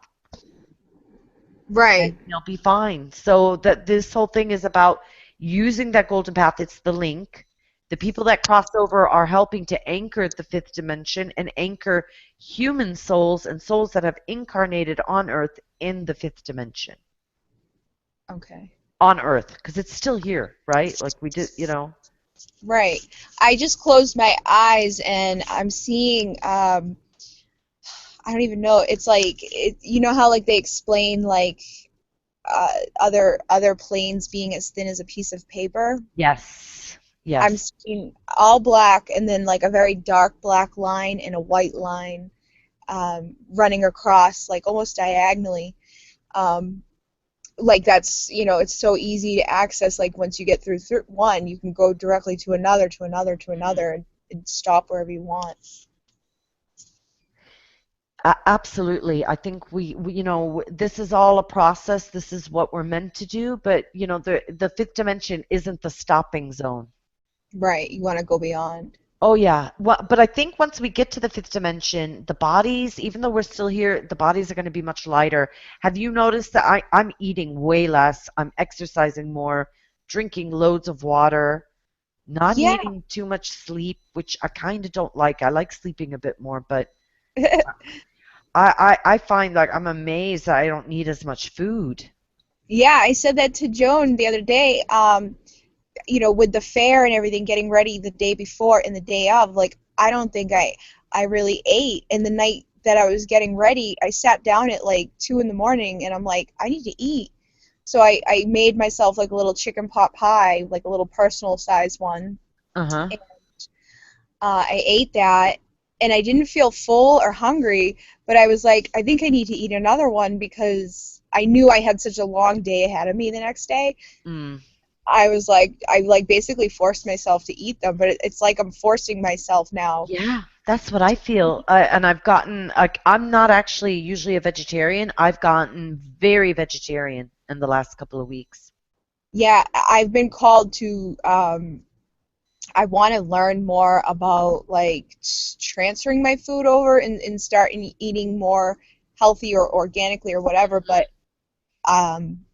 and Right. you'll be fine. So that this whole thing is about using that golden path. It's the link. The people that cross over are helping to anchor the fifth dimension and anchor human souls and souls that have incarnated on Earth in the fifth dimension. Okay. On Earth, because it's still here, right? Like we did. Right. I just closed my eyes and I'm seeing I don't even know. It's like you know how like they explain like other planes being as thin as a piece of paper. Yes. I'm Yes. seeing all black and then like a very dark black line and a white line running across like almost diagonally. Um, like that's it's so easy to access. Like once you get through one, you can go directly to another, to another, to another, and stop wherever you want. Absolutely. I think this is all a process. This is what we're meant to do. But, the fifth dimension isn't the stopping zone. Right. You want to go beyond. Oh, yeah. Well, but I think once we get to the fifth dimension, the bodies, even though we're still here, the bodies are going to be much lighter. Have you noticed that I'm eating way less? I'm exercising more, drinking loads of water, not Yeah. needing too much sleep, which I kind of don't like. I like sleeping a bit more, but I find like I'm amazed that I don't need as much food. Yeah, I said that to Joan the other day. With the fair and everything, getting ready the day before and the day of, like I don't think I really ate. And the night that I was getting ready, I sat down at like 2 in the morning, and I'm like, I need to eat. So I made myself like a little chicken pot pie, like a little personal size one. Uh-huh. And I ate that, and I didn't feel full or hungry, but I was like, I think I need to eat another one because I knew I had such a long day ahead of me the next day. Mm. I was like, I like basically forced myself to eat them, but it's like I'm forcing myself now. Yeah, that's what I feel. And I've gotten like I'm not actually usually a vegetarian. I've gotten very vegetarian in the last couple of weeks. Yeah, I've been called to, I want to learn more about like transferring my food over and start eating more healthy or organically or whatever, but um,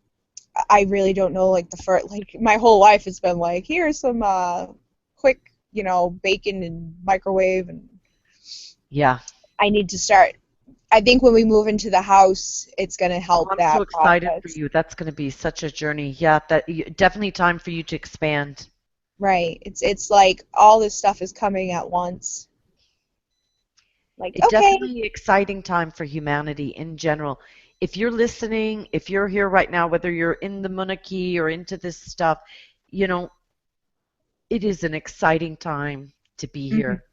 I really don't know like the first, like my whole life has been like, here's some quick, bacon and microwave, and Yeah. I need to start. I think when we move into the house, it's going to Oh, help I'm so that excited for process. you. That's going to be such a journey. Yeah, definitely time for you to expand. Right. It's like all this stuff is coming at once. Like, It okay, definitely exciting time for humanity in general. If you're listening, if you're here right now, whether you're in the monarchy or into this stuff, you know, it is an exciting time to be mhm, here.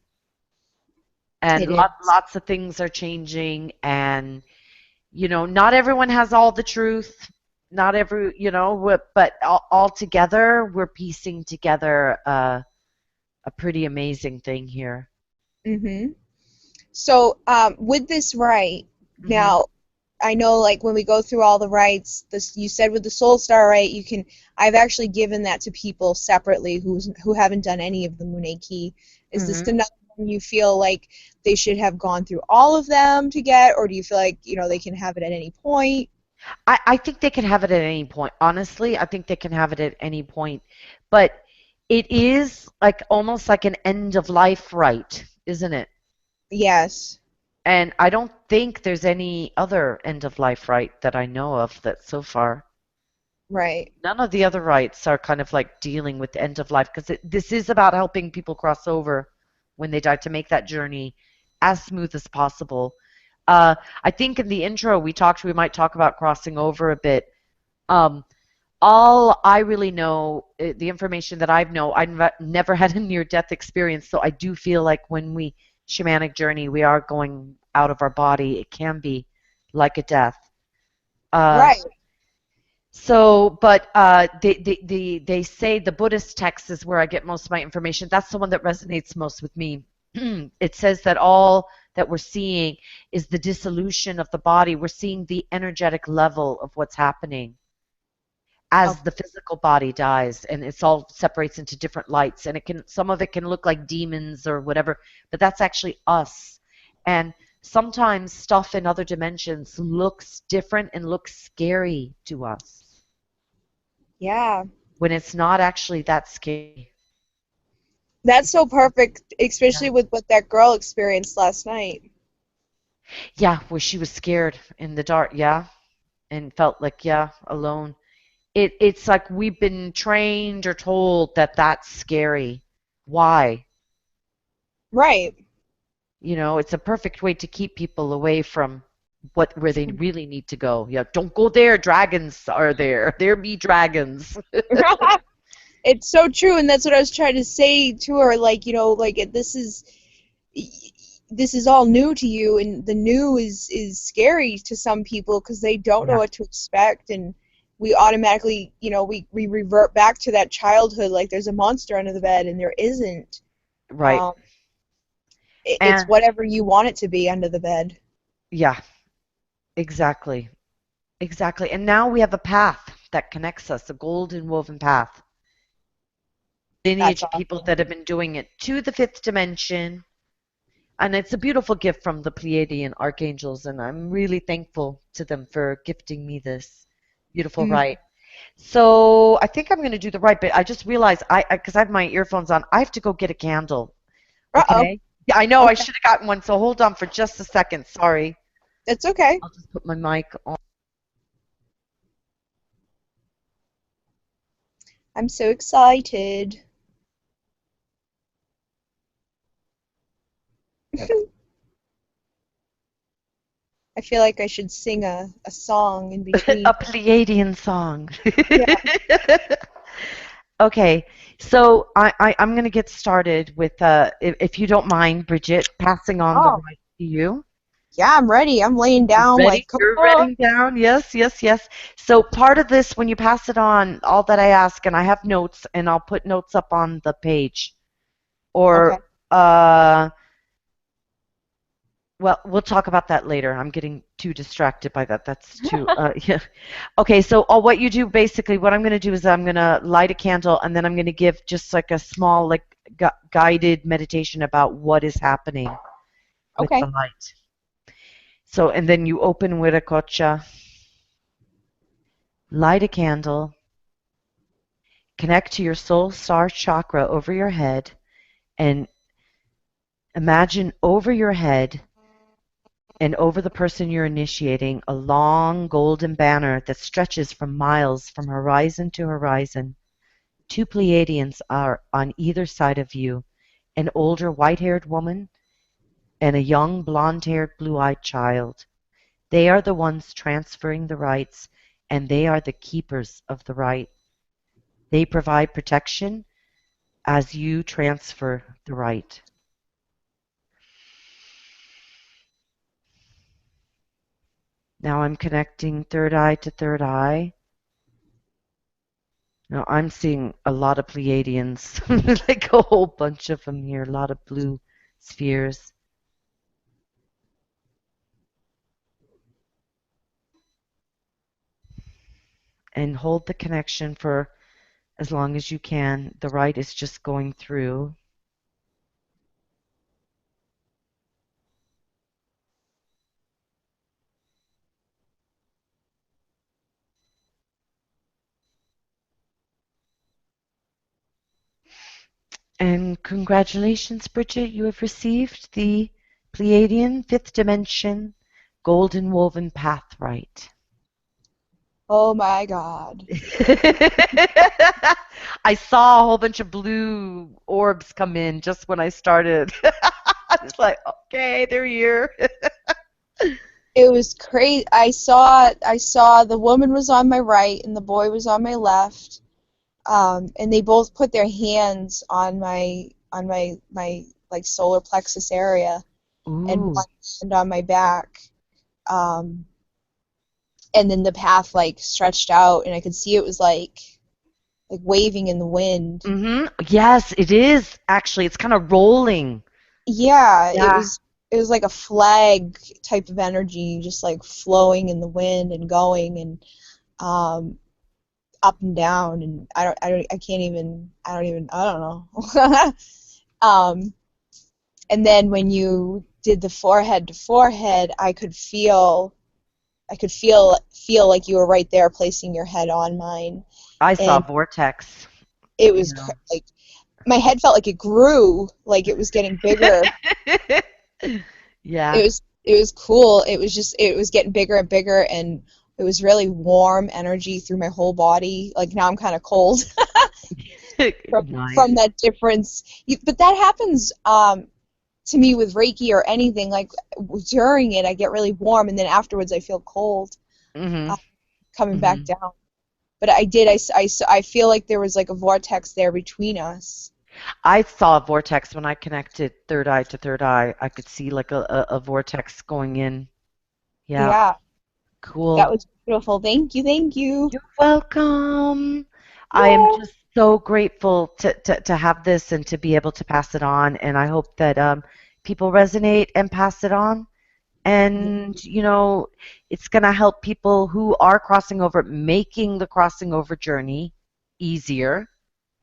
And it is. lots of things are changing, and not everyone has all the truth. Not every, but all together, we're piecing together a pretty amazing thing here. Mm-hmm. So, with this rite, Hmm. now I know like when we go through all the rites, this you said with the Soul Star rite, you can. I've actually given that to people separately who haven't done any of the Muneki. Is this Hmm. another one you feel like they should have gone through all of them to get, or do you feel like they can have it at any point? I think they can have it at any point. Honestly, I think they can have it at any point. But it is like almost like an end of life right, isn't it? Yes. And I don't think there's any other end of life right that I know of that so far. Right. None of the other rights are kind of like dealing with the end of life because this is about helping people cross over when they die to make that journey as smooth as possible. Uh, I think in the intro we might talk about crossing over a bit. Um, all I really know, the information that I've know, never had a near-death experience, so I do feel like when we shamanic journey, we are going out of our body. It can be like a death. Uh, Right. but they say the Buddhist text is where I get most of my information. That's the one that resonates most with me. It says that all that we're seeing is the dissolution of the body. We're seeing the energetic level of what's happening as Okay. the physical body dies, and it's all separates into different lights, and it can some of it can look like demons or whatever, but that's actually us. And sometimes stuff in other dimensions looks different and looks scary to us Yeah. when it's not actually that scary. That's so perfect, Yeah. especially with what that girl experienced last night. Yeah, where she was scared in the dark, yeah, and felt like, yeah, alone. It's like we've been trained or told that that's scary. Why? Right. You know, it's a perfect way to keep people away from where they really need to go. Yeah, don't go there. Dragons are there. There be dragons. It's so true, and that's what I was trying to say to her. Like, this is all new to you, and the new is scary to some people because they don't know Yeah, what to expect, and we automatically, we revert back to that childhood. Like, there's a monster under the bed, and there isn't. right. Um, it's And whatever you want it to be under the bed. yeah, exactly. Exactly. And now we have a path that connects us, a golden woven path. That's Lineage of people awesome. that have been doing it to the fifth dimension. And it's a beautiful gift from the Pleiadian archangels, and I'm really thankful to them for gifting me this beautiful Mm. rite. So I think I'm going to do the right, but I just realized because I have my earphones on, I have to go get a candle. Uh-oh. Okay? Yeah, I know I Okay. should have gotten one, so hold on for just a second. Sorry. That's okay. I'll just put my mic on. I'm so excited. I feel like I should sing a song in A between. Pleiadian song. Yeah. Okay, so I'm going to get started with, if you don't mind, Bridget, passing on the Oh, mic to you. yeah, I'm ready. I'm laying You down ready? like, come You're on. writing down? Yes, yes, yes. So part of this, when you pass it on, all that I ask, and I have notes, and I'll put notes up on the page. Okay. Or, well, we'll talk about that later. I'm getting too distracted by that. That's too, yeah. Okay, so what you do basically, what I'm going to do is I'm going to light a candle, and then I'm going to give just like a small, like, guided meditation about what is happening with the Okay. light. So, and then you open with a kocha, light a candle, connect to your soul star chakra over your head, and imagine over your head and over the person you're initiating a long golden banner that stretches from miles from horizon to horizon. Two Pleiadians are on either side of you, an older white-haired woman and a young blonde-haired blue-eyed child. They are the ones transferring the rights, and they are the keepers of the right. They provide protection as you transfer the right. Now I'm connecting third eye to third eye. Now I'm seeing a lot of Pleiadians, like a whole bunch of them here, a lot of blue spheres. And hold the connection for as long as you can. The right is just going through. And congratulations, Bridget, you have received the Pleiadian fifth dimension golden woven path right. Oh my God. I saw a whole bunch of blue orbs come in just when I started. I was like, okay, they're here. It was crazy. I saw the woman was on my right and the boy was on my left. And they both put their hands on my like solar plexus area and Ooh. one hand on my back. Um, and then the path like stretched out and I could see it was like waving in the wind. Yes, it is actually. It's kind of rolling. Yeah, it Yeah. was it was like a flag type of energy just like flowing in the wind and going and um up and down, and I can't even I don't know. um and then when you did the forehead to forehead, I could feel like you were right there placing your head on mine, I saw and vortex, it you was know. like my head felt like it grew, like it was getting bigger. Yeah. It was cool. It was getting bigger and bigger, and it was really warm energy through my whole body. Like now I'm kind of cold from Nice. that difference. But that happens to me with Reiki or anything. Like during it, I get really warm, and then afterwards I feel cold uh, Mhm. coming back Mhm. down. But I did. I feel like there was like a vortex there between us. I saw a vortex when I connected third eye to third eye. I could see like a vortex going in. Yeah. Yeah, that Cool. was beautiful. Thank you. Thank you. You're welcome. I am Yeah. just so grateful to have this and to be able to pass it on. And I hope that people resonate and pass it on. And, it's going to help people who are crossing over, making the crossing over journey easier.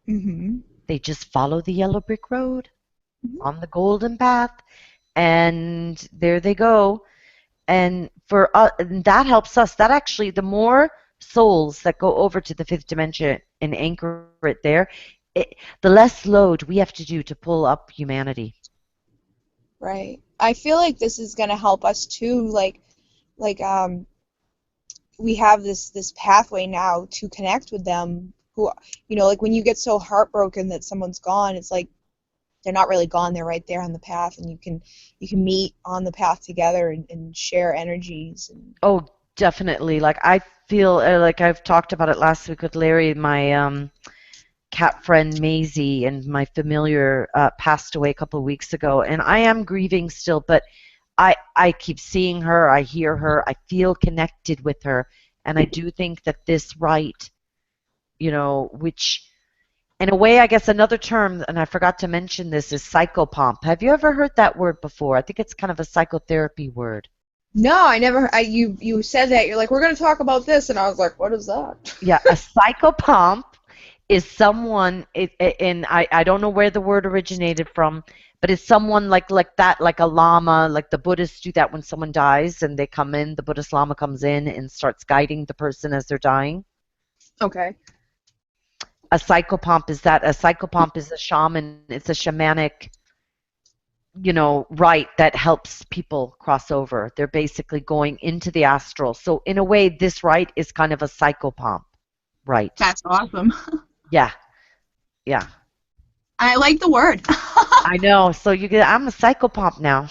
Mhm. They just follow the yellow brick road on the golden path, and there they go. And for and that helps us. That actually, the more souls that go over to the fifth dimension and anchor it there, the less load we have to do to pull up humanity. Right. I feel like this is gonna help us too. Like we have this pathway now to connect with them. Who, like when you get so heartbroken that someone's gone, it's like they're not really gone. They're right there on the path, and you can meet on the path together and share energies. And Oh, definitely. Like I feel like I've talked about it last week with Larry, my cat friend Maisie, and my familiar passed away a couple of weeks ago, and I am grieving still, but I keep seeing her, I hear her, I feel connected with her, and I do think that this right, which in a way, I guess another term, and I forgot to mention this, is psychopomp. Have you ever heard that word before? I think it's kind of a psychotherapy word. no, I never. You said that you're like we're gonna talk about this, and I was like, what is that? Yeah, a psychopomp is someone, and I don't know where the word originated from, but it's someone like that, like a lama, like the Buddhists do that when someone dies and they come in, the Buddhist lama comes in and starts guiding the person as they're dying. Okay. A psychopomp is that. A psychopomp is a shaman. It's a shamanic, rite that helps people cross over. They're basically going into the astral. So in a way, this rite is kind of a psychopomp rite. That's awesome. Yeah, yeah. I like the word. I know. So I'm a psychopomp now.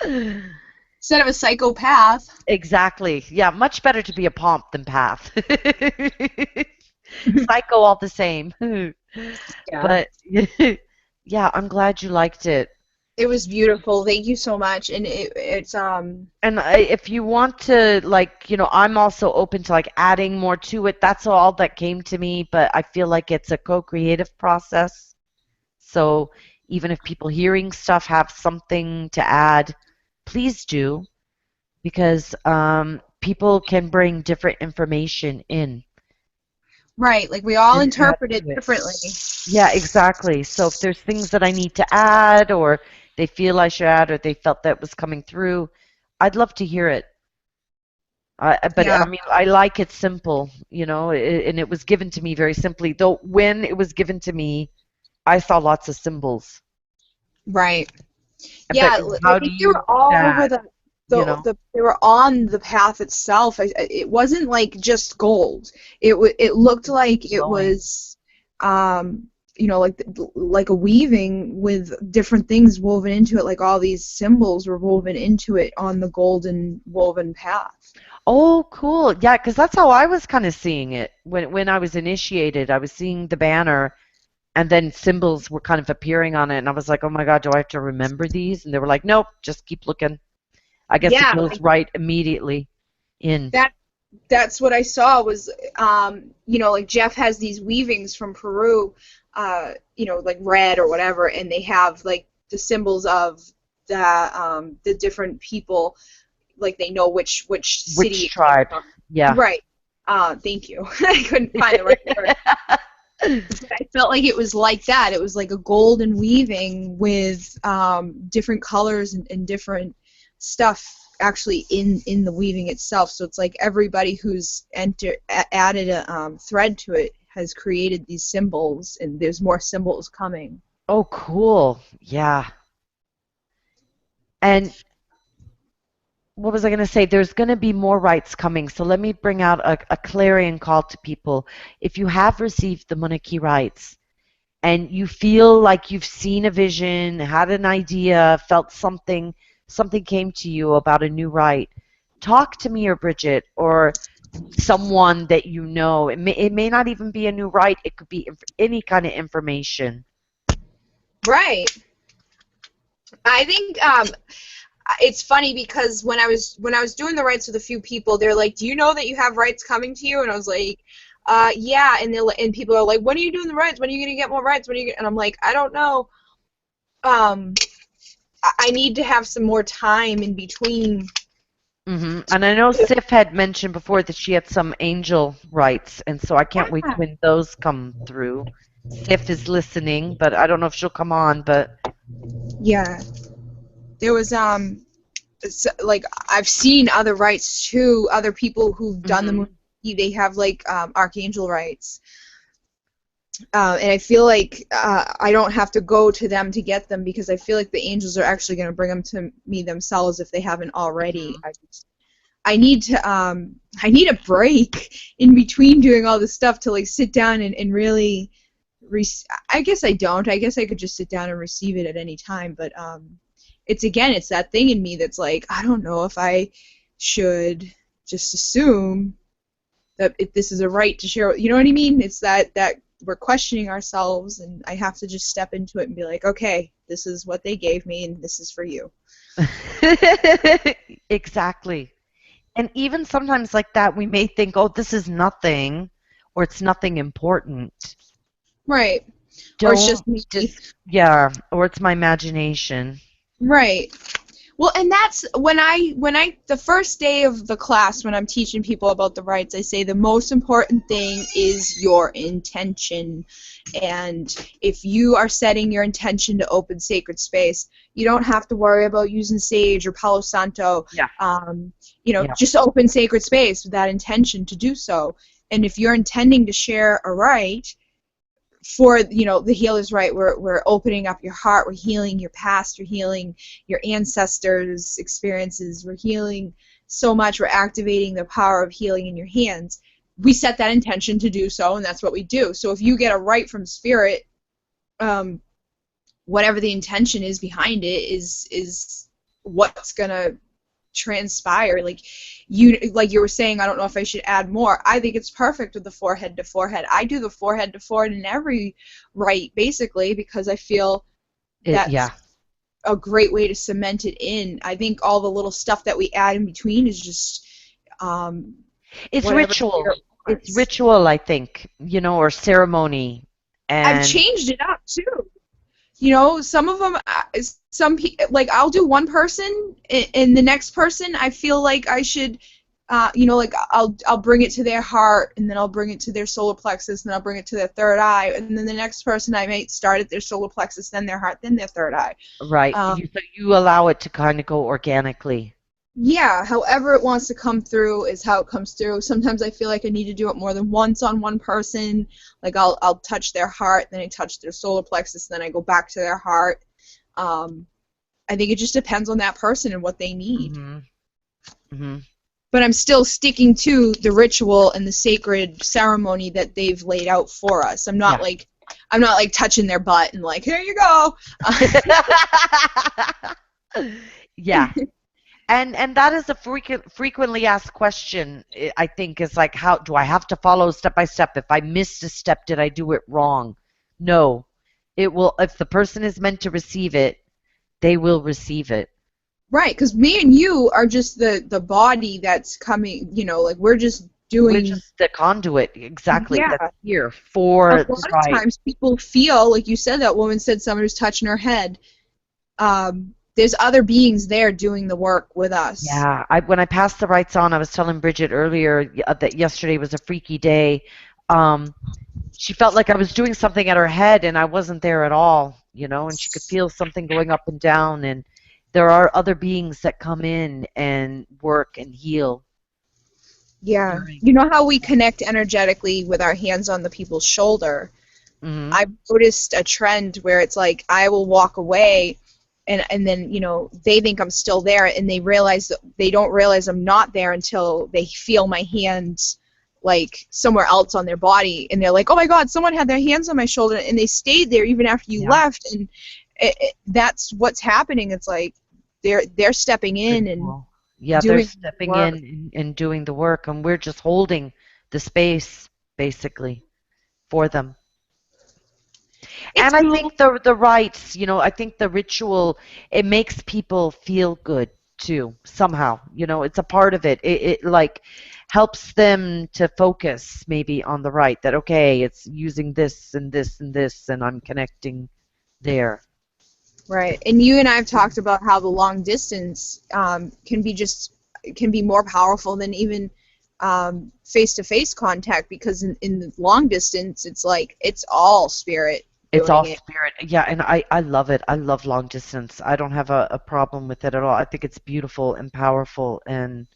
Instead of a psychopath. Exactly. Yeah, much better to be a pomp than path. Psycho all the same. Yeah. But yeah, I'm glad you liked it. It was beautiful. Thank you so much. And it's And if you want to, like, I'm also open to like adding more to it. That's all that came to me, but I feel like it's a co-creative process. So even if people hearing stuff have something to add, please do, because people can bring different information in Right, like we all and add interpret it to it. differently. Yeah, exactly. So if there's things that I need to add, or they feel I should add, or they felt that was coming through, I'd love to hear it. But Yeah, I mean, I like it simple, and it was given to me very simply. Though when it was given to me, I saw lots of symbols. right. But Yeah, I how do think they you were do all over that? the You know? they were on the path itself. It wasn't like just gold. It looked like it Glowing. was, um, like a weaving with different things woven into it. Like all these symbols were woven into it on the golden woven path. Oh, cool. Yeah, because that's how I was kind of seeing it when I was initiated. I was seeing the banner, and then symbols were kind of appearing on it, and I was like, "Oh my God, do I have to remember these?" And they were like, "Nope, just keep looking." I guess it Yeah, goes right immediately in. that that's what I saw was, like Jeff has these weavings from Peru, like red or whatever, and they have like the symbols of the different people, like they know which city Which it came tribe? from. Yeah. Right. Thank you. I couldn't find the right word. But I felt like it was like that. It was like a golden weaving with different colors and different stuff actually in the weaving itself. So it's like everybody who's added a thread to it has created these symbols, and there's more symbols coming. Oh, cool. Yeah. And what was I going to say? There's going to be more rites coming. So let me bring out a clarion call to people. If you have received the monarchy rites and you feel like you've seen a vision, had an idea, felt something came to you about a new rite, talk to me or Bridget or someone that you know. It may not even be a new rite. It could be any kind of information. Right. I think it's funny because when I was doing the rights with a few people, they're like, "Do you know that you have rights coming to you?" And I was like, "Yeah." And people are like, "When are you doing the rights? When are you gonna get more rights? When are you?" And I'm like, "I don't know. Um, I need to have some more time in between." And I know Sif had mentioned before that she had some angel rights, and so I can't wait when those come through. Sif is listening, but I don't know if she'll come on, but Yeah, there was like I've seen other rights too. Other people who've done the hmm movie, they have like archangel rights. And I feel like I don't have to go to them to get them because I feel like the angels are actually going to bring them to me themselves if they haven't already. I need a break in between doing all this stuff to like sit down and really. I guess I don't. I guess I could just sit down and receive it at any time. But it's that thing in me that's like I don't know if I should just assume that if this is a right to share. You know what I mean? It's that we're questioning ourselves, and I have to just step into it and be like, okay, this is what they gave me, and this is for you. exactly. And even sometimes like that, we may think, oh, this is nothing, or it's nothing important. Right. Or it's Don't just me. yeah, or it's my imagination. Right. Well, and that's when I the first day of the class when I'm teaching people about the rights, I say the most important thing is your intention. And if you are setting your intention to open sacred space, you don't have to worry about using sage or Palo Santo. Yeah, yeah. Just open sacred space with that intention to do so. And if you're intending to share a right, for the healer's right, we're opening up your heart, we're healing your past, we're healing your ancestors' experiences, we're healing so much, we're activating the power of healing in your hands. We set that intention to do so, and that's what we do. So if you get a right from spirit, whatever the intention is behind it is what's gonna transpire. Like you were saying, I don't know if I should add more. I think it's perfect with the forehead to forehead. I do the forehead to forehead in every rite basically because I feel that's Yeah. a great way to cement it in. I think all the little stuff that we add in between is just It's whatever ritual. spirit It's wants. ritual, I think, or ceremony. I've And changed it up too. some of them, like I'll do one person, and the next person I feel like I should, like I'll bring it to their heart, and then I'll bring it to their solar plexus, and then I'll bring it to their third eye, and then the next person I might start at their solar plexus, then their heart, then their third eye. Right. So you allow it to kind of go organically. Yeah, however it wants to come through is how it comes through. Sometimes I feel like I need to do it more than once on one person. Like I'll touch their heart, then I touch their solar plexus, then I go back to their heart. I think it just depends on that person and what they need. But I'm still sticking to the ritual and the sacred ceremony that they've laid out for us. I'm not like touching their butt and like, here you go. Yeah. And that is a frequently asked question, I think, is like, how do I have to follow step by step? If I missed a step, did I do it wrong? No. It will, if the person is meant to receive it, they will receive it. Right, because me and you are just the body that's coming, like we're just doing... We're just the conduit, exactly, that's here for a lot of times people feel, like you said, that woman said someone was touching her head. There's other beings there doing the work with us. Yeah, when I passed the rites on, I was telling Bridget earlier that yesterday was a freaky day. She felt like I was doing something at her head, and I wasn't there at all, and she could feel something going up and down, and there are other beings that come in and work and heal. Yeah. You know how we connect energetically with our hands on the people's shoulder? I've noticed a trend where it's like I will walk away, and then they think I'm still there, and they don't realize I'm not there until they feel my hands like somewhere else on their body, and they're like, oh my god, someone had their hands on my shoulder, and they stayed there even after you left, and that's what's happening. It's like they're stepping in and they're stepping in and doing the work, and we're just holding the space basically for them. And I think the rites, I think the ritual, it makes people feel good too, somehow. It's a part of it. It like helps them to focus maybe on the rite, that, okay, it's using this and this and this, and I'm connecting there. Right. And you and I have talked about how the long distance can be more powerful than even face-to-face contact, because in the long distance, it's like it's all spirit. It's all spirit. Yeah, and I love it. I love long distance. I don't have a problem with it at all. I think it's beautiful and powerful, and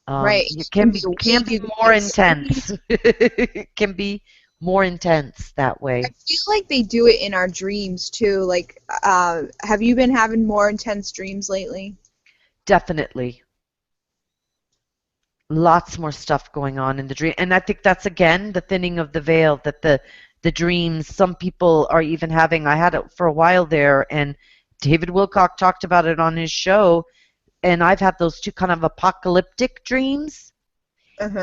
it can be more intense. It can be more intense that way. I feel like they do it in our dreams too. Like, have you been having more intense dreams lately? Definitely. Lots more stuff going on in the dream, and I think that's again the thinning of the veil, that the dreams, some people are even having, I had it for a while there, and David Wilcock talked about it on his show, and I've had those two kind of apocalyptic dreams.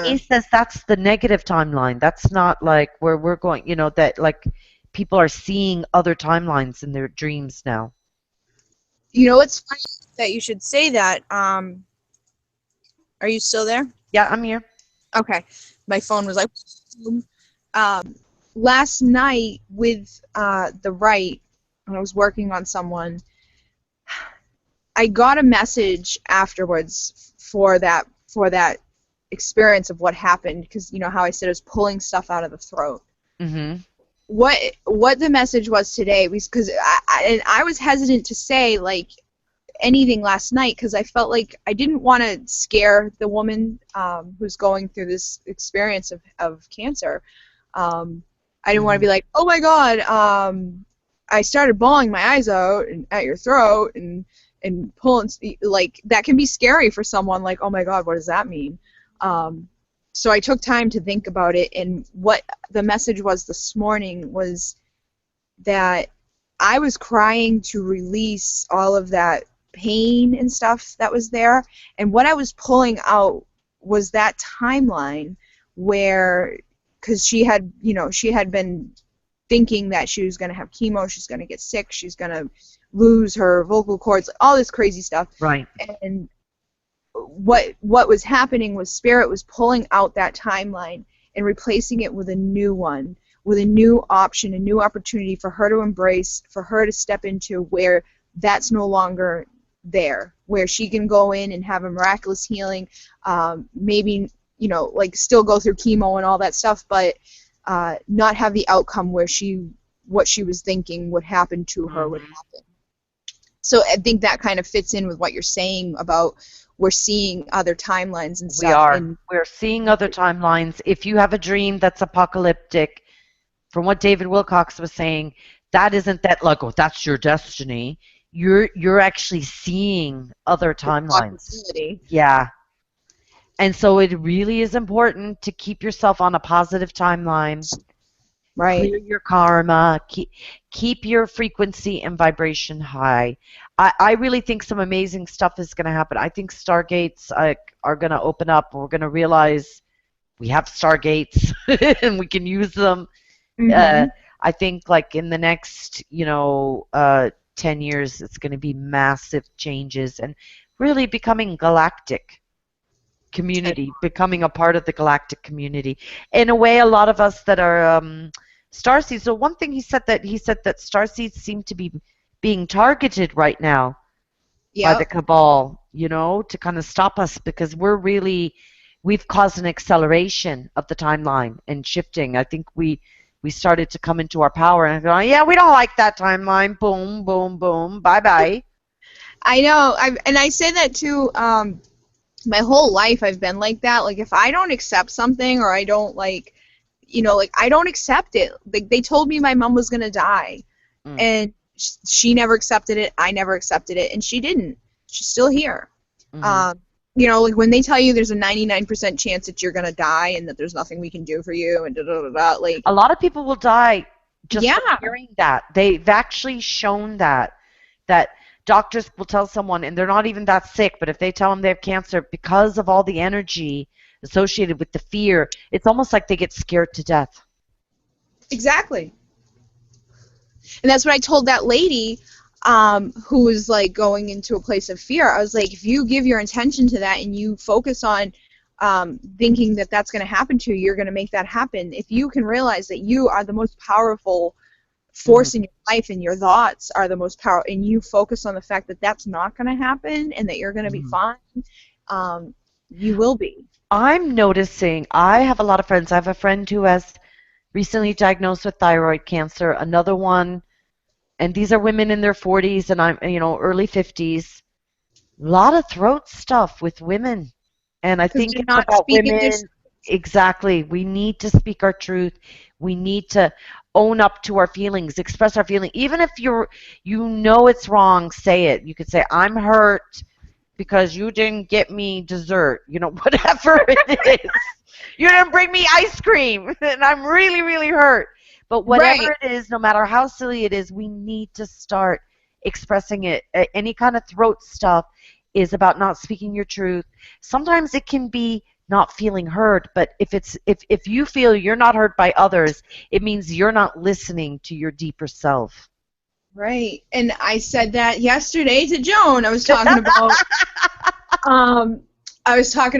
He says that's the negative timeline. That's not like where we're going, that like people are seeing other timelines in their dreams now. It's funny that you should say that. Are you still there? Yeah, I'm here. Okay. My phone was like... last night with the Rite, when I was working on someone, I got a message afterwards for that experience of what happened, because how I said I was pulling stuff out of the throat. What the message was today was, because I was hesitant to say like anything last night, because I felt like I didn't want to scare the woman who's going through this experience of cancer. I didn't want to be like, oh my god, I started bawling my eyes out at your throat and pulling, like, that can be scary for someone, like, oh my god, what does that mean? So I took time to think about it, and what the message was this morning was that I was crying to release all of that pain and stuff that was there, and what I was pulling out was that timeline where, because she had been thinking that she was going to have chemo, she's going to get sick, she's going to lose her vocal cords, all this crazy stuff. Right. And what was happening was Spirit was pulling out that timeline and replacing it with a new one, with a new option, a new opportunity for her to embrace, for her to step into where that's no longer there, where she can go in and have a miraculous healing, maybe, you know, like still go through chemo and all that stuff, but not have the outcome where what she was thinking would happen to her would happen. So I think that kind of fits in with what you're saying about we're seeing other timelines and stuff. We are. We're seeing other timelines. If you have a dream that's apocalyptic, from what David Wilcox was saying, that isn't that like, oh, that's your destiny. You're actually seeing other timelines. Yeah. And so it really is important to keep yourself on a positive timeline. Right. Clear your karma. Keep your frequency and vibration high. I really think some amazing stuff is going to happen. I think stargates are going to open up. We're going to realize we have stargates and we can use them. I think like in the next, 10 years, it's going to be massive changes and really becoming galactic community, becoming a part of the galactic community. In a way, a lot of us that are starseeds. So one thing he said that starseeds seem to be being targeted right now by the cabal, to kind of stop us because we've caused an acceleration of the timeline and shifting. I think we started to come into our power and go, yeah, we don't like that timeline. Boom, boom, boom. Bye bye. I know. I say that too. My whole life I've been like that. Like if I don't accept something or I don't I don't accept it. Like they told me my mom was gonna die, and she never accepted it. I never accepted it, and she didn't. She's still here. Like when they tell you there's a 99% chance that you're gonna die and that there's nothing we can do for you, and like a lot of people will die just from hearing that. They've actually shown that doctors will tell someone, and they're not even that sick, but if they tell them they have cancer, because of all the energy associated with the fear, it's almost like they get scared to death. Exactly. And that's what I told that lady who was like going into a place of fear. I was like, if you give your intention to that and you focus on thinking that that's going to happen to you, you're going to make that happen. If you can realize that you are the most powerful force in your life and your thoughts are the most powerful, and you focus on the fact that that's not going to happen and that you're going to be fine, you will be. I'm noticing, I have a lot of friends. I have a friend who has recently diagnosed with thyroid cancer, another one, and these are women in their 40s and I'm, early 50s. A lot of throat stuff with women. And I think it's about women. Exactly. We need to speak our truth. We need to own up to our feelings, express our feeling. Even if it's wrong, say it. You could say, I'm hurt because you didn't get me dessert, whatever it is. You didn't bring me ice cream, and I'm really, really hurt. But whatever it is, no matter how silly it is, we need to start expressing it. Any kind of throat stuff is about not speaking your truth. Sometimes it can be not feeling heard, but if you feel you're not heard by others, it means you're not listening to your deeper self. Right. And I said that yesterday to Joan. I was talking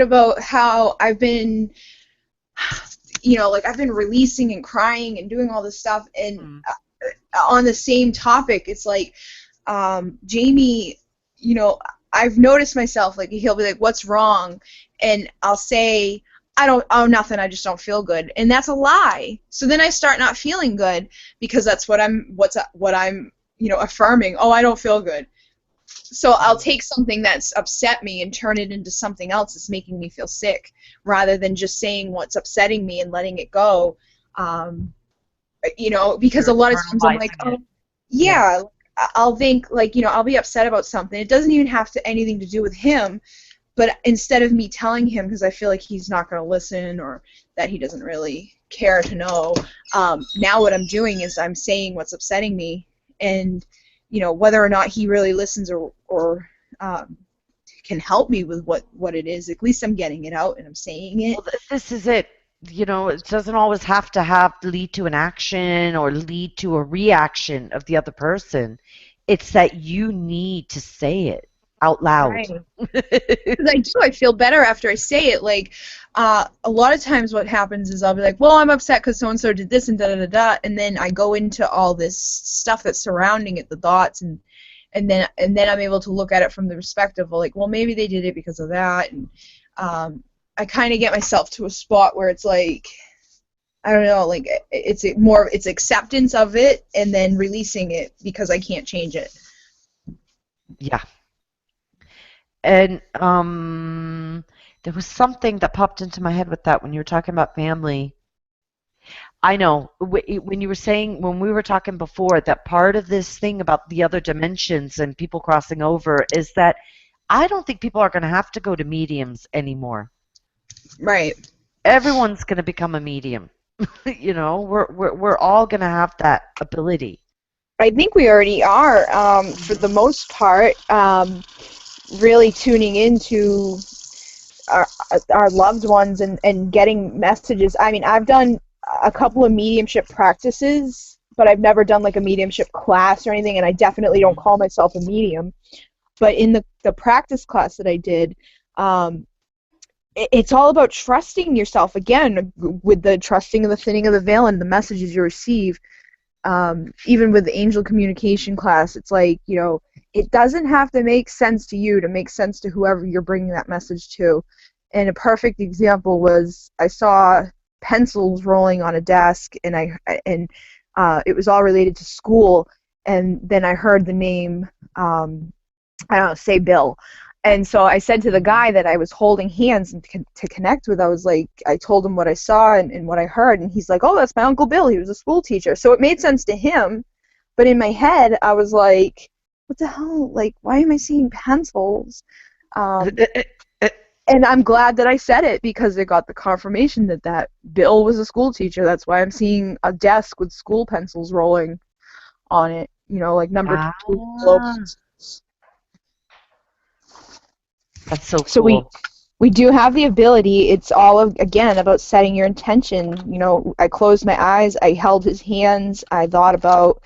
about how I've been I've been releasing and crying and doing all this stuff, and on the same topic, it's like Jamie, I've noticed myself, like he'll be like, what's wrong? And I'll say, nothing, I just don't feel good. And that's a lie. So then I start not feeling good because that's what I'm affirming. Oh, I don't feel good. So I'll take something that's upset me and turn it into something else that's making me feel sick, rather than just saying what's upsetting me and letting it go. Because a lot of times I'm like, I'll think I'll be upset about something. It doesn't even have anything to do with him, but instead of me telling him because I feel like he's not going to listen or that he doesn't really care to know, now what I'm doing is I'm saying what's upsetting me, and whether or not he really listens or can help me with what it is, at least I'm getting it out and I'm saying it. Well, this is it. It doesn't always have to lead to an action or lead to a reaction of the other person. It's that you need to say it. out loud. Right. Because I do. I feel better after I say it. Like, a lot of times what happens is I'll be like, well, I'm upset because so-and-so did this and da-da-da-da, and then I go into all this stuff that's surrounding it, the thoughts, and then I'm able to look at it from the perspective of like, well, maybe they did it because of that, and I kind of get myself to a spot where it's like, I don't know, like it's acceptance of it and then releasing it because I can't change it. Yeah. And there was something that popped into my head with that when you were talking about family. I know when you were saying, when we were talking before, that part of this thing about the other dimensions and people crossing over is that I don't think people are going to have to go to mediums anymore. Right. Everyone's going to become a medium. You know, we're all going to have that ability. I think we already are, for the most part, really tuning into our, our loved ones and getting messages. I mean, I've done a couple of mediumship practices, but I've never done like a mediumship class or anything, and I definitely don't call myself a medium. But in the practice class that I did, it's all about trusting yourself, again, with the trusting of the thinning of the veil and the messages you receive. Even with the angel communication class, it's like, it doesn't have to make sense to you to make sense to whoever you're bringing that message to. And a perfect example was I saw pencils rolling on a desk, and it was all related to school. And then I heard the name, I don't know, say Bill. And so I said to the guy that I was holding hands and to connect with, I was like, I told him what I saw and what I heard, and he's like, oh, that's my Uncle Bill. He was a school teacher. So it made sense to him, but in my head, I was like, what the hell? Like, why am I seeing pencils? And I'm glad that I said it because it got the confirmation that Bill was a school teacher. That's why I'm seeing a desk with school pencils rolling on it, like number Ah, 2. that's so So cool. we do have the ability. It's all again about setting your intention. I closed my eyes, I held his hands, I thought about,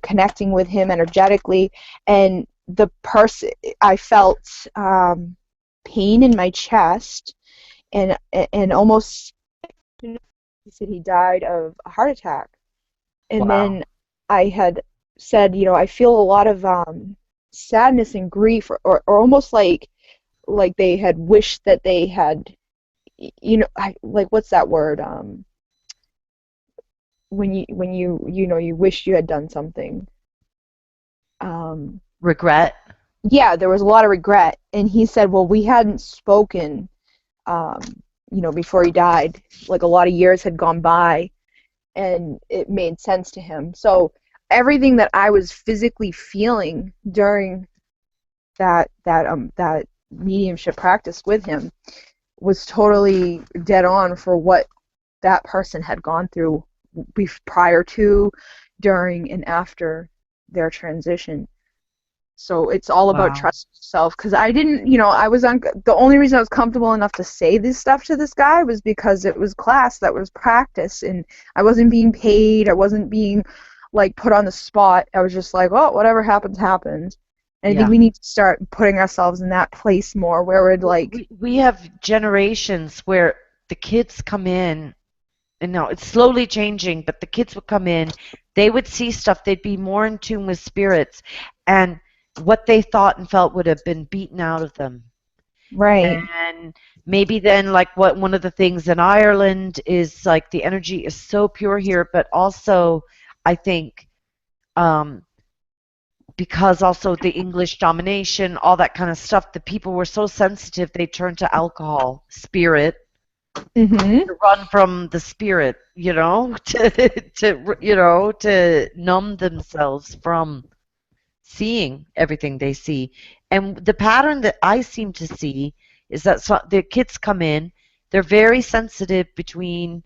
connecting with him energetically, and the person, I felt pain in my chest, and almost, he said he died of a heart attack, and Wow. then I had said, I feel a lot of sadness and grief, or almost like they had wished that they had, like, what's that word, when you wish you had done something, Regret? yeah, there was a lot of regret. And he said, well, we hadn't spoken, um, before he died, like a lot of years had gone by, and it made sense to him. So everything that I was physically feeling during that mediumship practice with him was totally dead on for what that person had gone through prior to, during, and after their transition. So it's all about Wow. trusting yourself. Because I didn't, I was on. The only reason I was comfortable enough to say this stuff to this guy was because it was class, that was practice, and I wasn't being paid. I wasn't being like put on the spot. I was just like, oh, whatever happens, happens. And I think Yeah. we need to start putting ourselves in that place more, where we're like, We have generations where the kids come in, and now it's slowly changing, but the kids would come in, they would see stuff, they'd be more in tune with spirits, and what they thought and felt would have been beaten out of them. right, And maybe then, like, what one of the things in Ireland is, like, the energy is so pure here, but also I think um, because also the English domination, all that kind of stuff, the people were so sensitive they turned to alcohol, spirit, mm-hmm, to run from the spirit, to numb themselves from seeing everything they see. And the pattern that I seem to see is that the kids come in, they're very sensitive between